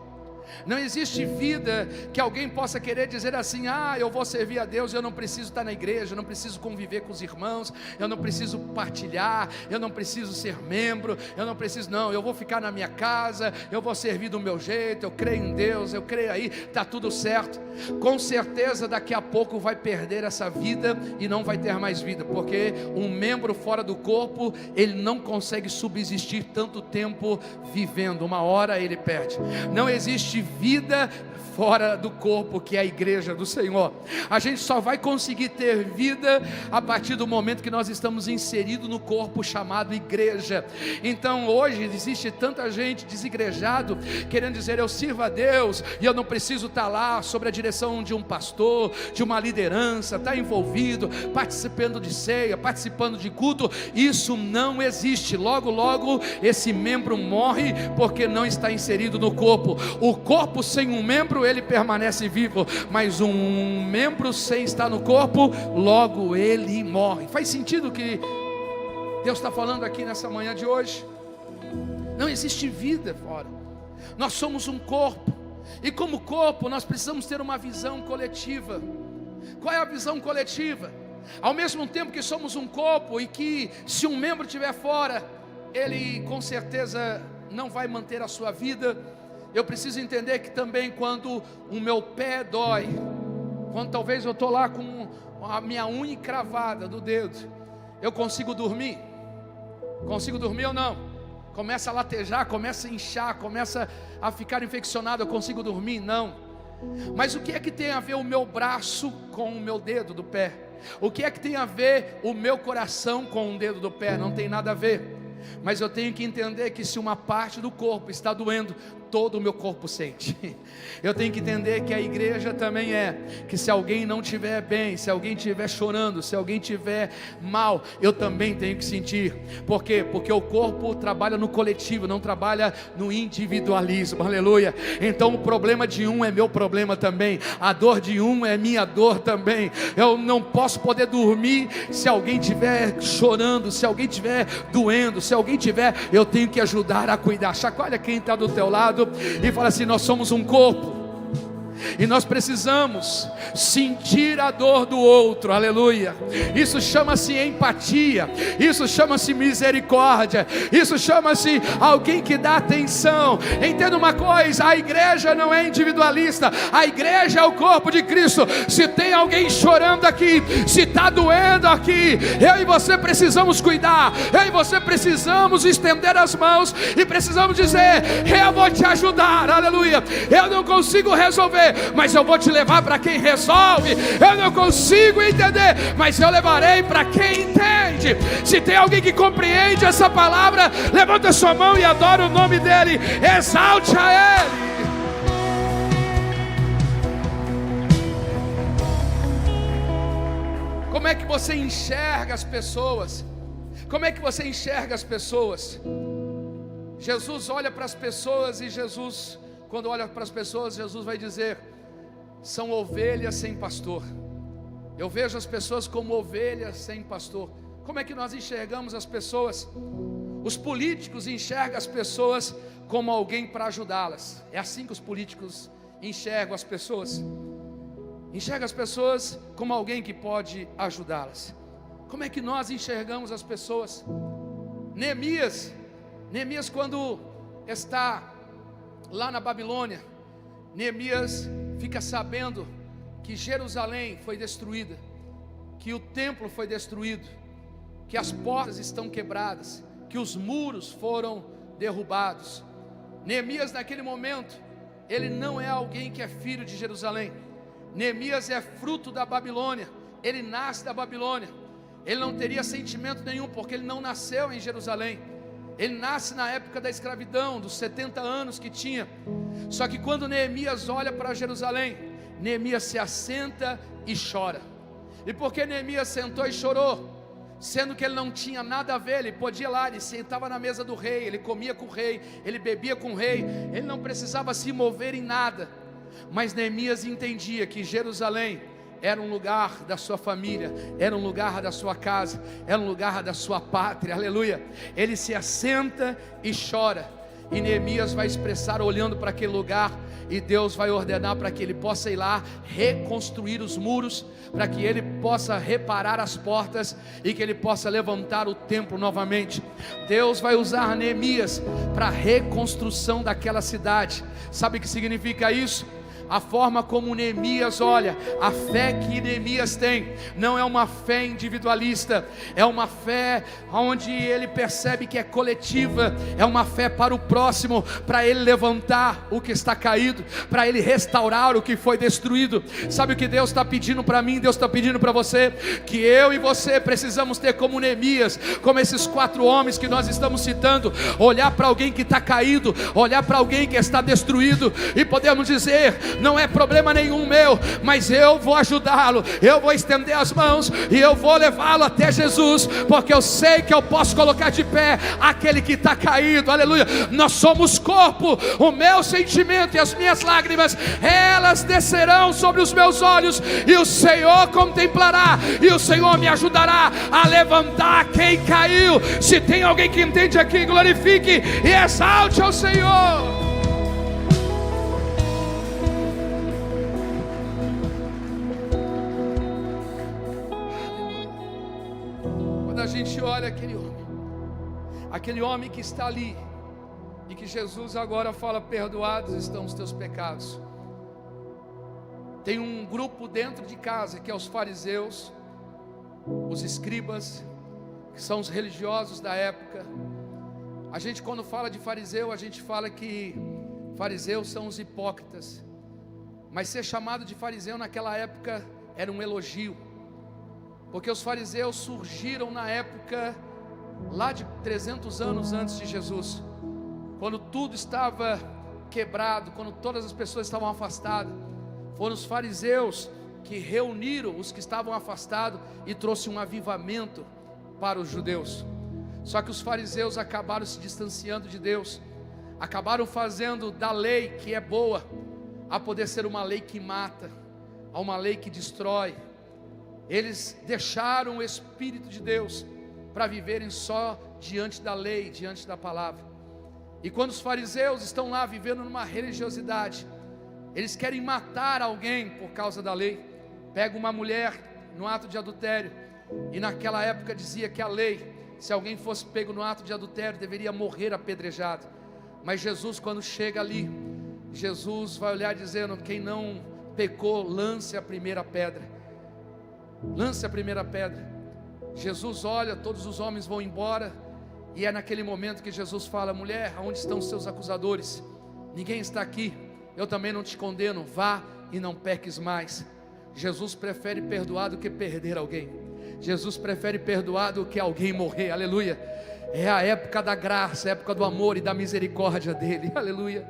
Speaker 1: Não existe vida que alguém possa querer dizer assim: eu vou servir a Deus, eu não preciso estar na igreja, eu não preciso conviver com os irmãos, eu não preciso partilhar, eu não preciso ser membro, eu não preciso, não, eu vou ficar na minha casa, eu vou servir do meu jeito, eu creio em Deus, eu creio aí, está tudo certo. Com certeza daqui a pouco vai perder essa vida e não vai ter mais vida, porque um membro fora do corpo, ele não consegue subsistir tanto tempo vivendo, uma hora ele perde. Não existe vida fora do corpo, que é a igreja do Senhor. A gente só vai conseguir ter vida a partir do momento que nós estamos inseridos no corpo chamado igreja. Então hoje existe tanta gente desigrejado, querendo dizer: eu sirvo a Deus e eu não preciso estar lá sob a direção de um pastor, de uma liderança, estar envolvido, participando de ceia, participando de culto. Isso não existe. Logo logo esse membro morre, porque não está inserido no corpo. O corpo sem um membro, ele permanece vivo, mas um membro sem estar no corpo, logo ele morre. Faz sentido o que Deus está falando aqui nessa manhã de hoje? Não existe vida fora. Nós somos um corpo, e como corpo nós precisamos ter uma visão coletiva. Qual é a visão coletiva? Ao mesmo tempo que somos um corpo, e que se um membro estiver fora, ele com certeza não vai manter a sua vida. Eu preciso entender que também quando o meu pé dói, quando talvez eu estou lá com a minha unha encravada do dedo, eu consigo dormir? Consigo dormir ou não? Começa a latejar, começa a inchar, começa a ficar infeccionado, eu consigo dormir? Não. Mas o que é que tem a ver o meu braço com o meu dedo do pé? O que é que tem a ver o meu coração com o dedo do pé? Não tem nada a ver. Mas eu tenho que entender que se uma parte do corpo está doendo, todo o meu corpo sente. Eu tenho que entender que a igreja também que se alguém não estiver bem, se alguém estiver chorando, se alguém estiver mal, eu também tenho que sentir. Por quê? Porque o corpo trabalha no coletivo, não trabalha no individualismo. Aleluia. Então o problema de um é meu problema também, a dor de um é minha dor também. Eu não posso poder dormir se alguém estiver chorando, se alguém estiver doendo, se alguém tiver, eu tenho que ajudar a cuidar. Chacoalha quem está do teu lado e fala assim: nós somos um corpo, e nós precisamos sentir a dor do outro. Aleluia. Isso chama-se empatia, isso chama-se misericórdia, isso chama-se alguém que dá atenção. Entenda uma coisa: a igreja não é individualista, a igreja é o corpo de Cristo. Se tem alguém chorando aqui, se está doendo aqui, eu e você precisamos cuidar, eu e você precisamos estender as mãos e precisamos dizer: eu vou te ajudar. Aleluia. Eu não consigo resolver, mas eu vou te levar para quem resolve. Eu não consigo entender, mas eu levarei para quem entende. Se tem alguém que compreende essa palavra, levanta sua mão e adora o nome dele, exalte a ele. Como é que você enxerga as pessoas? Como é que você enxerga as pessoas? Jesus olha para as pessoas, e Jesus, quando olha para as pessoas, Jesus vai dizer: são ovelhas sem pastor. Eu vejo as pessoas como ovelhas sem pastor. Como é que nós enxergamos as pessoas? Os políticos enxergam as pessoas como alguém para ajudá-las. É assim que os políticos enxergam as pessoas. Enxergam as pessoas como alguém que pode ajudá-las. Como é que nós enxergamos as pessoas? Neemias quando está lá na Babilônia, Neemias fica sabendo que Jerusalém foi destruída, que o templo foi destruído, que as portas estão quebradas, que os muros foram derrubados. Neemias naquele momento, ele não é alguém que é filho de Jerusalém. Neemias é fruto da Babilônia, ele nasce da Babilônia. Ele não teria sentimento nenhum, porque ele não nasceu em Jerusalém. Ele nasce na época da escravidão, dos 70 anos que tinha. Só que quando Neemias olha para Jerusalém, Neemias se assenta e chora. E por que Neemias sentou e chorou? Sendo que ele não tinha nada a ver, ele podia ir lá, ele sentava na mesa do rei, ele comia com o rei, ele bebia com o rei, ele não precisava se mover em nada. Mas Neemias entendia que Jerusalém era um lugar da sua família, era um lugar da sua casa, era um lugar da sua pátria, aleluia. Ele se assenta e chora, e Neemias vai expressar olhando para aquele lugar, e Deus vai ordenar para que ele possa ir lá reconstruir os muros, para que ele possa reparar as portas, e que ele possa levantar o templo novamente. Deus vai usar Neemias para a reconstrução daquela cidade. Sabe o que significa isso? A forma como Neemias olha, a fé que Neemias tem, não é uma fé individualista, é uma fé onde ele percebe que é coletiva, é uma fé para o próximo, para ele levantar o que está caído, para ele restaurar o que foi destruído. Sabe o que Deus está pedindo para mim? Deus está pedindo para você, que eu e você precisamos ter como Neemias, como esses 4 homens que nós estamos citando, olhar para alguém que está caído, olhar para alguém que está destruído, e podemos dizer: não é problema nenhum meu, mas eu vou ajudá-lo, eu vou estender as mãos e eu vou levá-lo até Jesus, porque eu sei que eu posso colocar de pé aquele que está caído, aleluia. Nós somos corpo, o meu sentimento e as minhas lágrimas, elas descerão sobre os meus olhos, e o Senhor contemplará, e o Senhor me ajudará a levantar quem caiu. Se tem alguém que entende aqui, glorifique e exalte ao Senhor. A gente olha aquele homem que está ali, e que Jesus agora fala: perdoados estão os teus pecados. Tem um grupo dentro de casa que é os fariseus, os escribas, que são os religiosos da época. A gente, quando fala de fariseu, a gente fala que fariseus são os hipócritas, mas ser chamado de fariseu naquela época era um elogio, porque os fariseus surgiram na época lá de 300 anos antes de Jesus, quando tudo estava quebrado, quando todas as pessoas estavam afastadas. Foram os fariseus que reuniram os que estavam afastados e trouxe um avivamento para os judeus. Só que os fariseus acabaram se distanciando de Deus, acabaram fazendo da lei que é boa a poder ser uma lei que mata, a uma lei que destrói. Eles deixaram o Espírito de Deus para viverem só diante da lei, diante da palavra. E quando os fariseus estão lá vivendo numa religiosidade, eles querem matar alguém por causa da lei. Pega uma mulher no ato de adultério, e naquela época dizia que a lei, se alguém fosse pego no ato de adultério, deveria morrer apedrejado. Mas Jesus, quando chega ali, Jesus vai olhar dizendo: quem não pecou, lance a primeira pedra. Lance a primeira pedra. Jesus olha, todos os homens vão embora, e é naquele momento que Jesus fala: mulher, aonde estão os seus acusadores? Ninguém está aqui, eu também não te condeno, vá e não peques mais. Jesus prefere perdoar do que perder alguém. Jesus prefere perdoar do que alguém morrer, aleluia. É a época da graça, a época do amor e da misericórdia dele, aleluia.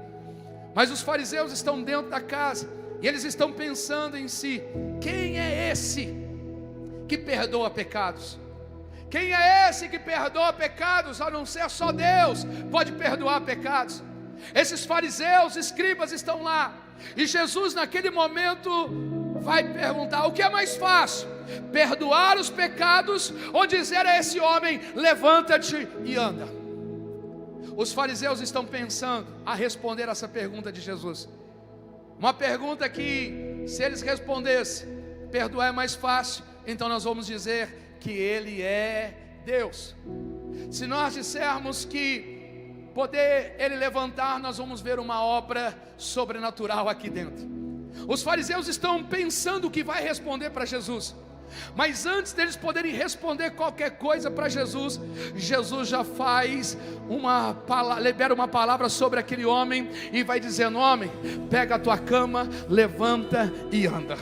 Speaker 1: Mas os fariseus estão dentro da casa, e eles estão pensando em si: quem é esse que perdoa pecados? Quem é esse que perdoa pecados, a não ser só Deus pode perdoar pecados? Esses fariseus, escribas estão lá, e Jesus naquele momento vai perguntar: o que é mais fácil, perdoar os pecados ou dizer a esse homem: levanta-te e anda? Os fariseus estão pensando a responder essa pergunta de Jesus, uma pergunta que, se eles respondessem: perdoar é mais fácil, então nós vamos dizer que Ele é Deus. Se nós dissermos que poder Ele levantar, nós vamos ver uma obra sobrenatural aqui dentro. Os fariseus estão pensando o que vai responder para Jesus, mas antes deles poderem responder qualquer coisa para Jesus, Jesus já libera uma palavra sobre aquele homem e vai dizendo: homem, pega a tua cama, levanta e anda.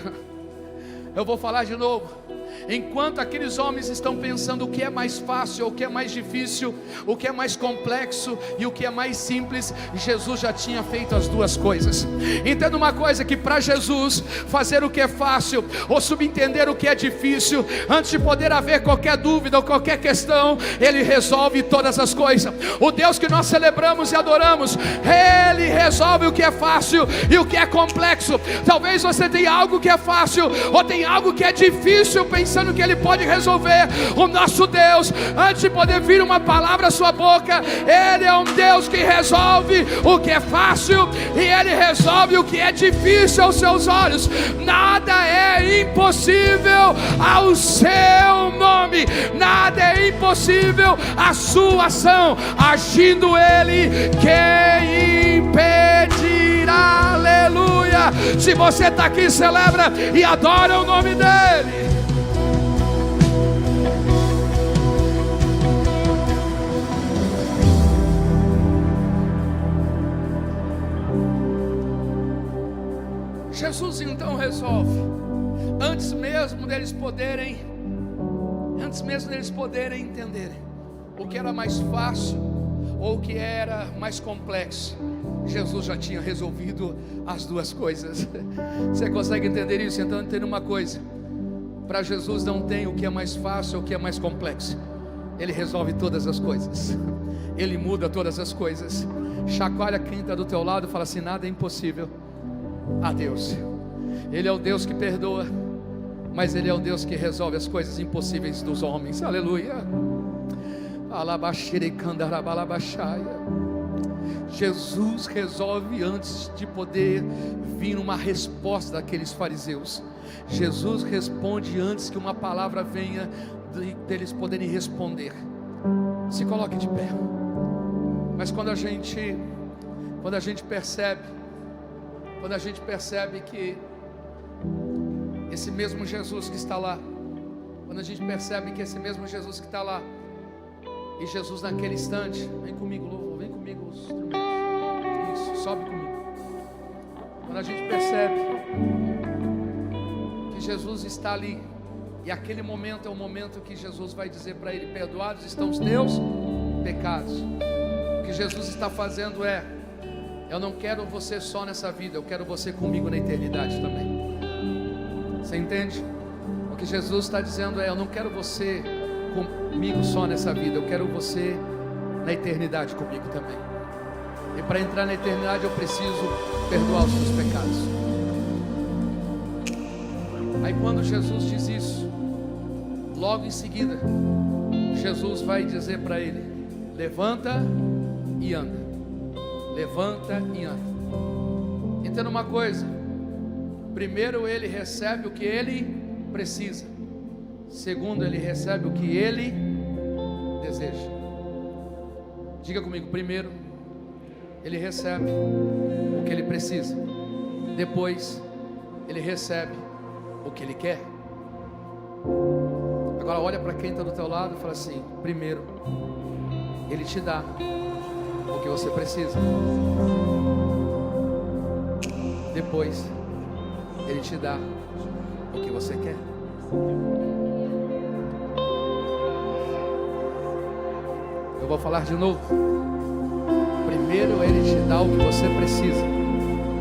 Speaker 1: Eu vou falar de novo. Enquanto aqueles homens estão pensando o que é mais fácil, o que é mais difícil, o que é mais complexo e o que é mais simples, Jesus já tinha feito as duas coisas. Entenda uma coisa, que para Jesus fazer o que é fácil ou subentender o que é difícil, antes de poder haver qualquer dúvida ou qualquer questão, Ele resolve todas as coisas. O Deus que nós celebramos e adoramos, Ele resolve o que é fácil e o que é complexo. Talvez você tenha algo que é fácil ou tem algo que é difícil, pensando que Ele pode resolver. O nosso Deus, antes de poder vir uma palavra à sua boca, Ele é um Deus que resolve o que é fácil e Ele resolve o que é difícil aos seus olhos. Nada é impossível ao seu nome, nada é impossível à sua ação. Agindo Ele, quem impedirá? Aleluia! Se você está aqui, celebra e adora o nome dEle. Jesus então resolve, antes mesmo deles poderem entenderem o que era mais fácil ou o que era mais complexo, Jesus já tinha resolvido as duas coisas. Você consegue entender isso? Então entenda uma coisa: para Jesus não tem o que é mais fácil ou o que é mais complexo. Ele resolve todas as coisas, Ele muda todas as coisas. Chacoalha quem está do teu lado e fala assim: nada é impossível a Deus. Ele é o Deus que perdoa, mas Ele é o Deus que resolve as coisas impossíveis dos homens. Aleluia. Jesus resolve antes de poder vir uma resposta daqueles fariseus. Jesus responde antes que uma palavra venha deles poderem responder. Se coloque de pé. Mas quando a gente percebe que esse mesmo Jesus que está lá, quando a gente percebe que esse mesmo Jesus que está lá, e Jesus naquele instante, vem comigo, louvor, vem comigo os instrumentos, isso, sobe comigo. Quando a gente percebe que Jesus está ali, e aquele momento é o momento que Jesus vai dizer para ele: perdoados estão os teus pecados. O que Jesus está fazendo é: eu não quero você só nessa vida, eu quero você comigo na eternidade também. Você entende? O que Jesus está dizendo é: eu não quero você comigo só nessa vida, eu quero você na eternidade comigo também. E para entrar na eternidade eu preciso perdoar os seus pecados. Aí quando Jesus diz isso, logo em seguida Jesus vai dizer para ele: levanta e anda. Levanta e anda. Entenda uma coisa: primeiro ele recebe o que ele precisa, segundo ele recebe o que ele deseja. Diga comigo: primeiro ele recebe o que ele precisa, depois ele recebe o que ele quer. Agora olha para quem está do teu lado e fala assim: primeiro ele te dá o que você precisa, depois ele te dá o que você quer. Eu vou falar de novo. Primeiro ele te dá o que você precisa,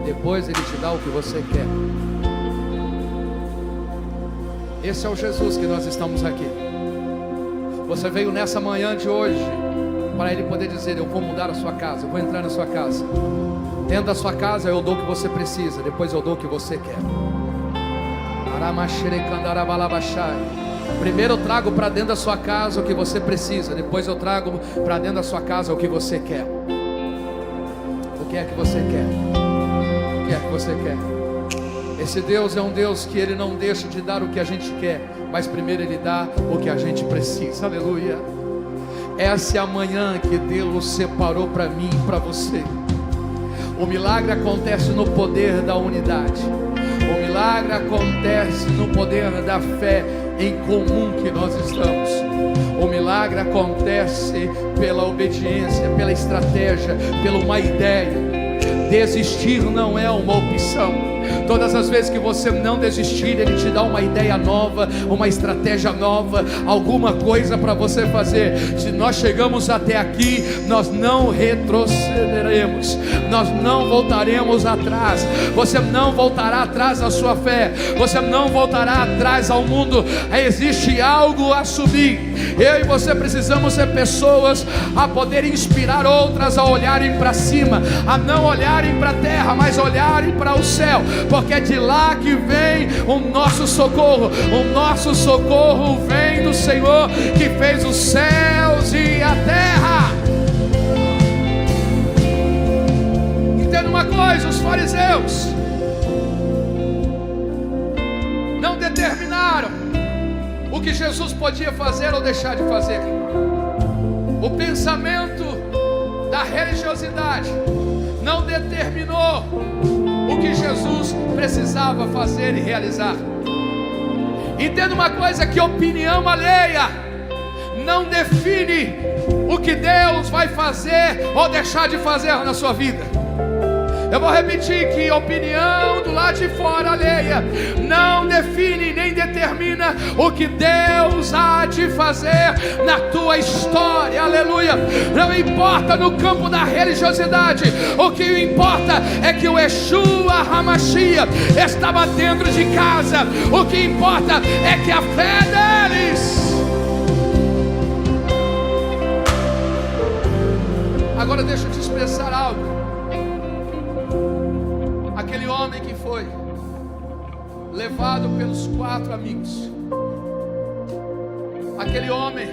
Speaker 1: depois ele te dá o que você quer. Esse é o Jesus que nós estamos aqui. Você veio nessa manhã de hoje para Ele poder dizer: eu vou mudar a sua casa, eu vou entrar na sua casa. Dentro da sua casa eu dou o que você precisa, depois eu dou o que você quer. Primeiro eu trago para dentro da sua casa o que você precisa, depois eu trago para dentro da sua casa o que você quer. O que é que você quer? O que é que você quer? Esse Deus é um Deus que Ele não deixa de dar o que a gente quer, mas primeiro Ele dá o que a gente precisa. Aleluia. Essa é a manhã que Deus separou para mim e para você. O milagre acontece no poder da unidade. O milagre acontece no poder da fé em comum que nós estamos. O milagre acontece pela obediência, pela estratégia, pela uma ideia. Desistir não é uma opção. Todas as vezes que você não desistir, Ele te dá uma ideia nova, uma estratégia nova, alguma coisa para você fazer. Se nós chegamos até aqui, nós não retrocederemos, nós não voltaremos atrás. Você não voltará atrás na sua fé, você não voltará atrás ao mundo. Existe algo a subir. Eu e você precisamos ser pessoas a poder inspirar outras a olharem para cima, a não olharem para a terra, mas olharem para o céu, porque é de lá que vem o nosso socorro. O nosso socorro vem do Senhor que fez os céus e a terra. Entenda uma coisa: os fariseus não determinaram o que Jesus podia fazer ou deixar de fazer. O pensamento da religiosidade não determinou o que Jesus precisava fazer e realizar. Entenda uma coisa: que opinião alheia não define o que Deus vai fazer ou deixar de fazer na sua vida. Eu vou repetir: que opinião do lado de fora alheia não define nem determina o que Deus há de fazer na tua história. Aleluia. Não importa no campo da religiosidade, o que importa é que o Yeshua HaMashiach estava dentro de casa. O que importa é que a fé deles. Agora deixa eu te expressar algo. Aquele homem que foi levado pelos 4 amigos, aquele homem,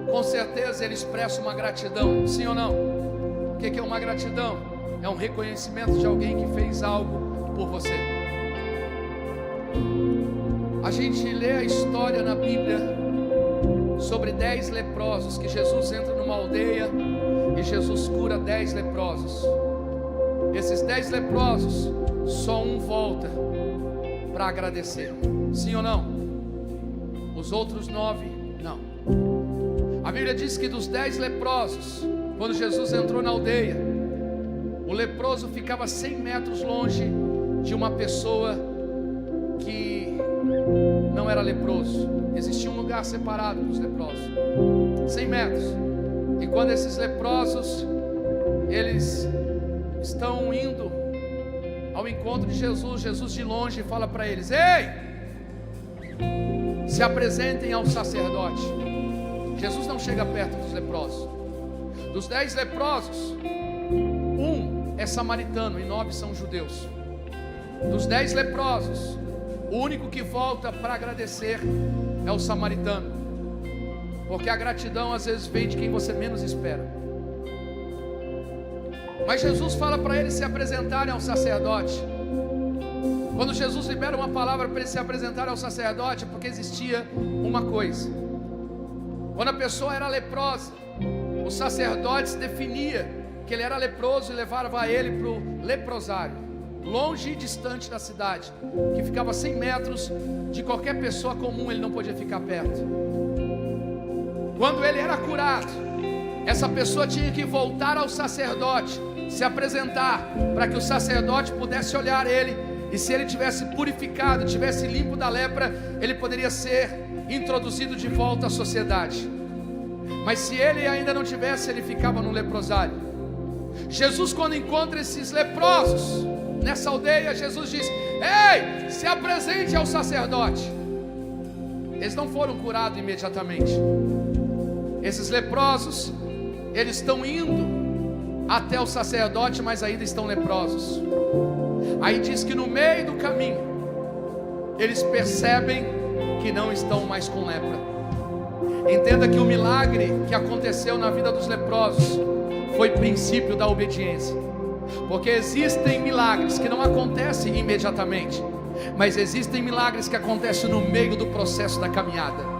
Speaker 1: com certeza ele expressa uma gratidão, sim ou não? O que é uma gratidão? É um reconhecimento de alguém que fez algo por você. A gente lê a história na Bíblia sobre 10 leprosos, que Jesus entra numa aldeia e Jesus cura 10 leprosos. Esses 10 leprosos, só um volta para agradecer, sim ou não? Os outros 9, não. A Bíblia diz que dos 10 leprosos, quando Jesus entrou na aldeia, o leproso ficava 100 metros longe de uma pessoa que não era leproso. Existia um lugar separado para os leprosos, 100 metros. E quando esses leprosos, eles estão indo ao encontro de Jesus, Jesus de longe fala para eles: ei, se apresentem ao sacerdote. Jesus não chega perto dos leprosos. Dos 10 leprosos, 1 é samaritano e 9 são judeus. Dos 10 leprosos, o único que volta para agradecer é o samaritano, porque a gratidão às vezes vem de quem você menos espera. Mas Jesus fala para eles se apresentarem ao sacerdote. Quando Jesus libera uma palavra para eles se apresentarem ao sacerdote, porque existia uma coisa: quando a pessoa era leprosa, os sacerdotes definiam que ele era leproso e levava ele para o leprosário, longe e distante da cidade, que ficava 100 metros de qualquer pessoa comum, ele não podia ficar perto. Quando ele era curado, essa pessoa tinha que voltar ao sacerdote, se apresentar, para que o sacerdote pudesse olhar ele, e se ele tivesse purificado, tivesse limpo da lepra, ele poderia ser introduzido de volta à sociedade. Mas se ele ainda não tivesse, ele ficava no leprosário. Jesus, quando encontra esses leprosos nessa aldeia, Jesus diz: ei, se apresente ao sacerdote. Eles não foram curados imediatamente. Esses leprosos, eles estão indo até o sacerdote, mas ainda estão leprosos. Aí diz que no meio do caminho, eles percebem que não estão mais com lepra. Entenda que o milagre que aconteceu na vida dos leprosos foi princípio da obediência. Porque existem milagres que não acontecem imediatamente, mas existem milagres que acontecem no meio do processo da caminhada.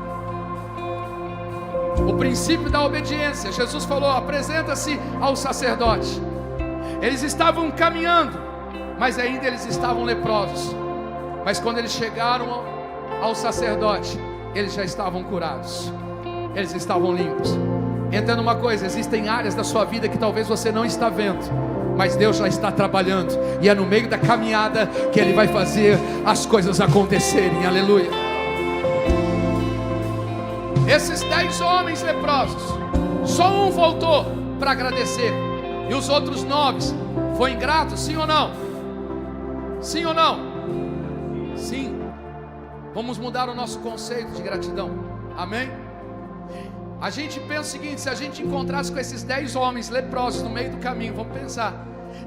Speaker 1: O princípio da obediência, Jesus falou: apresenta-se ao sacerdote. Eles estavam caminhando, mas ainda eles estavam leprosos. Mas quando eles chegaram ao sacerdote, eles já estavam curados, eles estavam limpos. Entenda uma coisa: existem áreas da sua vida que talvez você não está vendo, mas Deus já está trabalhando, e é no meio da caminhada que Ele vai fazer as coisas acontecerem. Aleluia. Esses 10 homens leprosos, só um voltou para agradecer, e os outros 9 foi ingrato, sim ou não? Sim ou não? Sim. Vamos mudar o nosso conceito de gratidão, amém? A gente pensa o seguinte: se a gente encontrasse com esses 10 homens leprosos no meio do caminho, vamos pensar,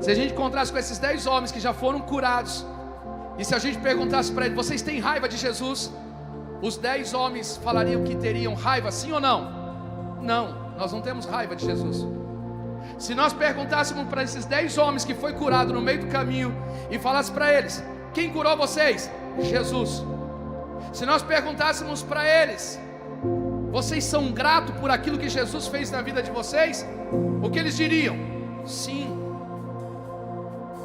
Speaker 1: se a gente encontrasse com esses 10 homens que já foram curados, e se a gente perguntasse para eles: vocês têm raiva de Jesus? Os 10 homens falariam que teriam raiva, sim ou não? Não, nós não temos raiva de Jesus. Se nós perguntássemos para esses 10 homens que foi curado no meio do caminho, e falasse para eles: quem curou vocês? Jesus. Se nós perguntássemos para eles: vocês são gratos por aquilo que Jesus fez na vida de vocês? O que eles diriam? Sim.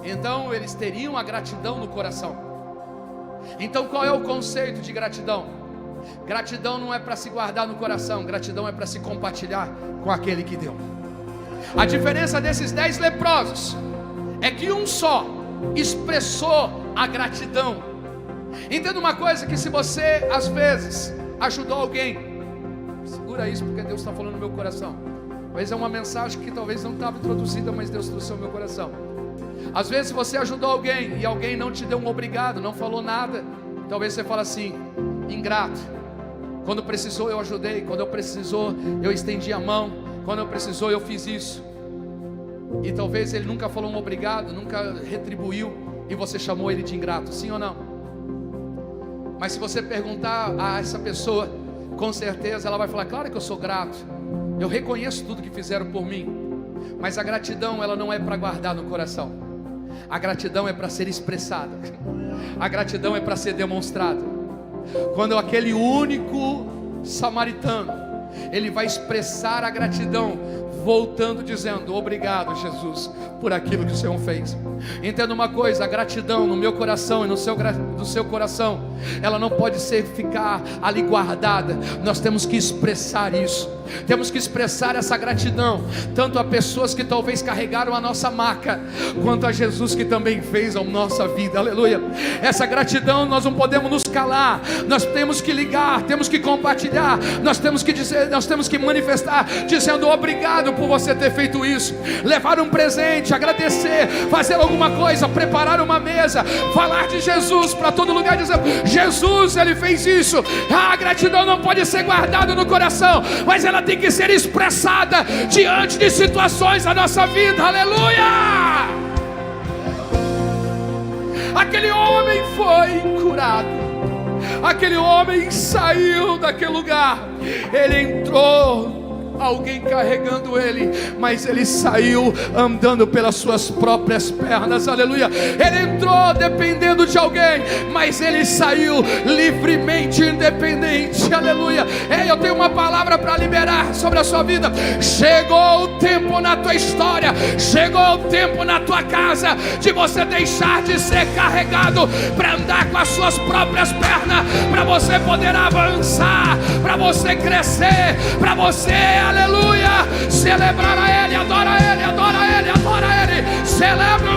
Speaker 1: Então eles teriam a gratidão no coração. Então qual é o conceito de gratidão? Gratidão não é para se guardar no coração, gratidão é para se compartilhar com aquele que deu. A diferença desses 10 leprosos é que um só expressou a gratidão. Entenda uma coisa: que se você às vezes ajudou alguém, segura isso, porque Deus está falando no meu coração. Talvez é uma mensagem que talvez não estava introduzida, mas Deus trouxe ao meu coração. Às vezes você ajudou alguém e alguém não te deu um obrigado, não falou nada. Talvez você fale assim: ingrato. Quando precisou eu ajudei, quando eu precisou eu estendi a mão, quando eu precisou eu fiz isso. E talvez ele nunca falou um obrigado, nunca retribuiu, e você chamou ele de ingrato, sim ou não? Mas se você perguntar a essa pessoa, com certeza ela vai falar: claro que eu sou grato, eu reconheço tudo que fizeram por mim. Mas a gratidão, ela não é para guardar no coração. A gratidão é para ser expressada. A gratidão é para ser demonstrada. Quando aquele único samaritano, ele vai expressar a gratidão, voltando dizendo: obrigado, Jesus, por aquilo que o Senhor fez. Entenda uma coisa: a gratidão no meu coração e no seu coração, ela não pode ficar ali guardada. Nós temos que expressar isso. Temos que expressar essa gratidão, tanto a pessoas que talvez carregaram a nossa marca, quanto a Jesus que também fez a nossa vida. Aleluia. Essa gratidão nós não podemos nos calar. Nós temos que ligar, temos que compartilhar, nós temos que dizer, nós temos que manifestar, dizendo: obrigado por você ter feito isso. Levar um presente, agradecer, fazer alguma coisa, preparar uma mesa, falar de Jesus para todo lugar, dizendo: Jesus, Ele fez isso. A gratidão não pode ser guardada no coração, mas ela tem que ser expressada diante de situações da nossa vida. Aleluia! Aquele homem foi curado, aquele homem saiu daquele lugar, ele entrou, alguém carregando ele, mas ele saiu andando pelas suas próprias pernas. Aleluia. Ele entrou dependendo de alguém, mas ele saiu livremente independente. Aleluia. Eu tenho uma palavra para liberar sobre a sua vida. Chegou o tempo na tua história, chegou o tempo na tua casa de você deixar de ser carregado para andar com as suas próprias pernas, para você poder avançar, para você crescer, para você, aleluia, celebrar a Ele, adora Ele, adora Ele, adora Ele. Celebra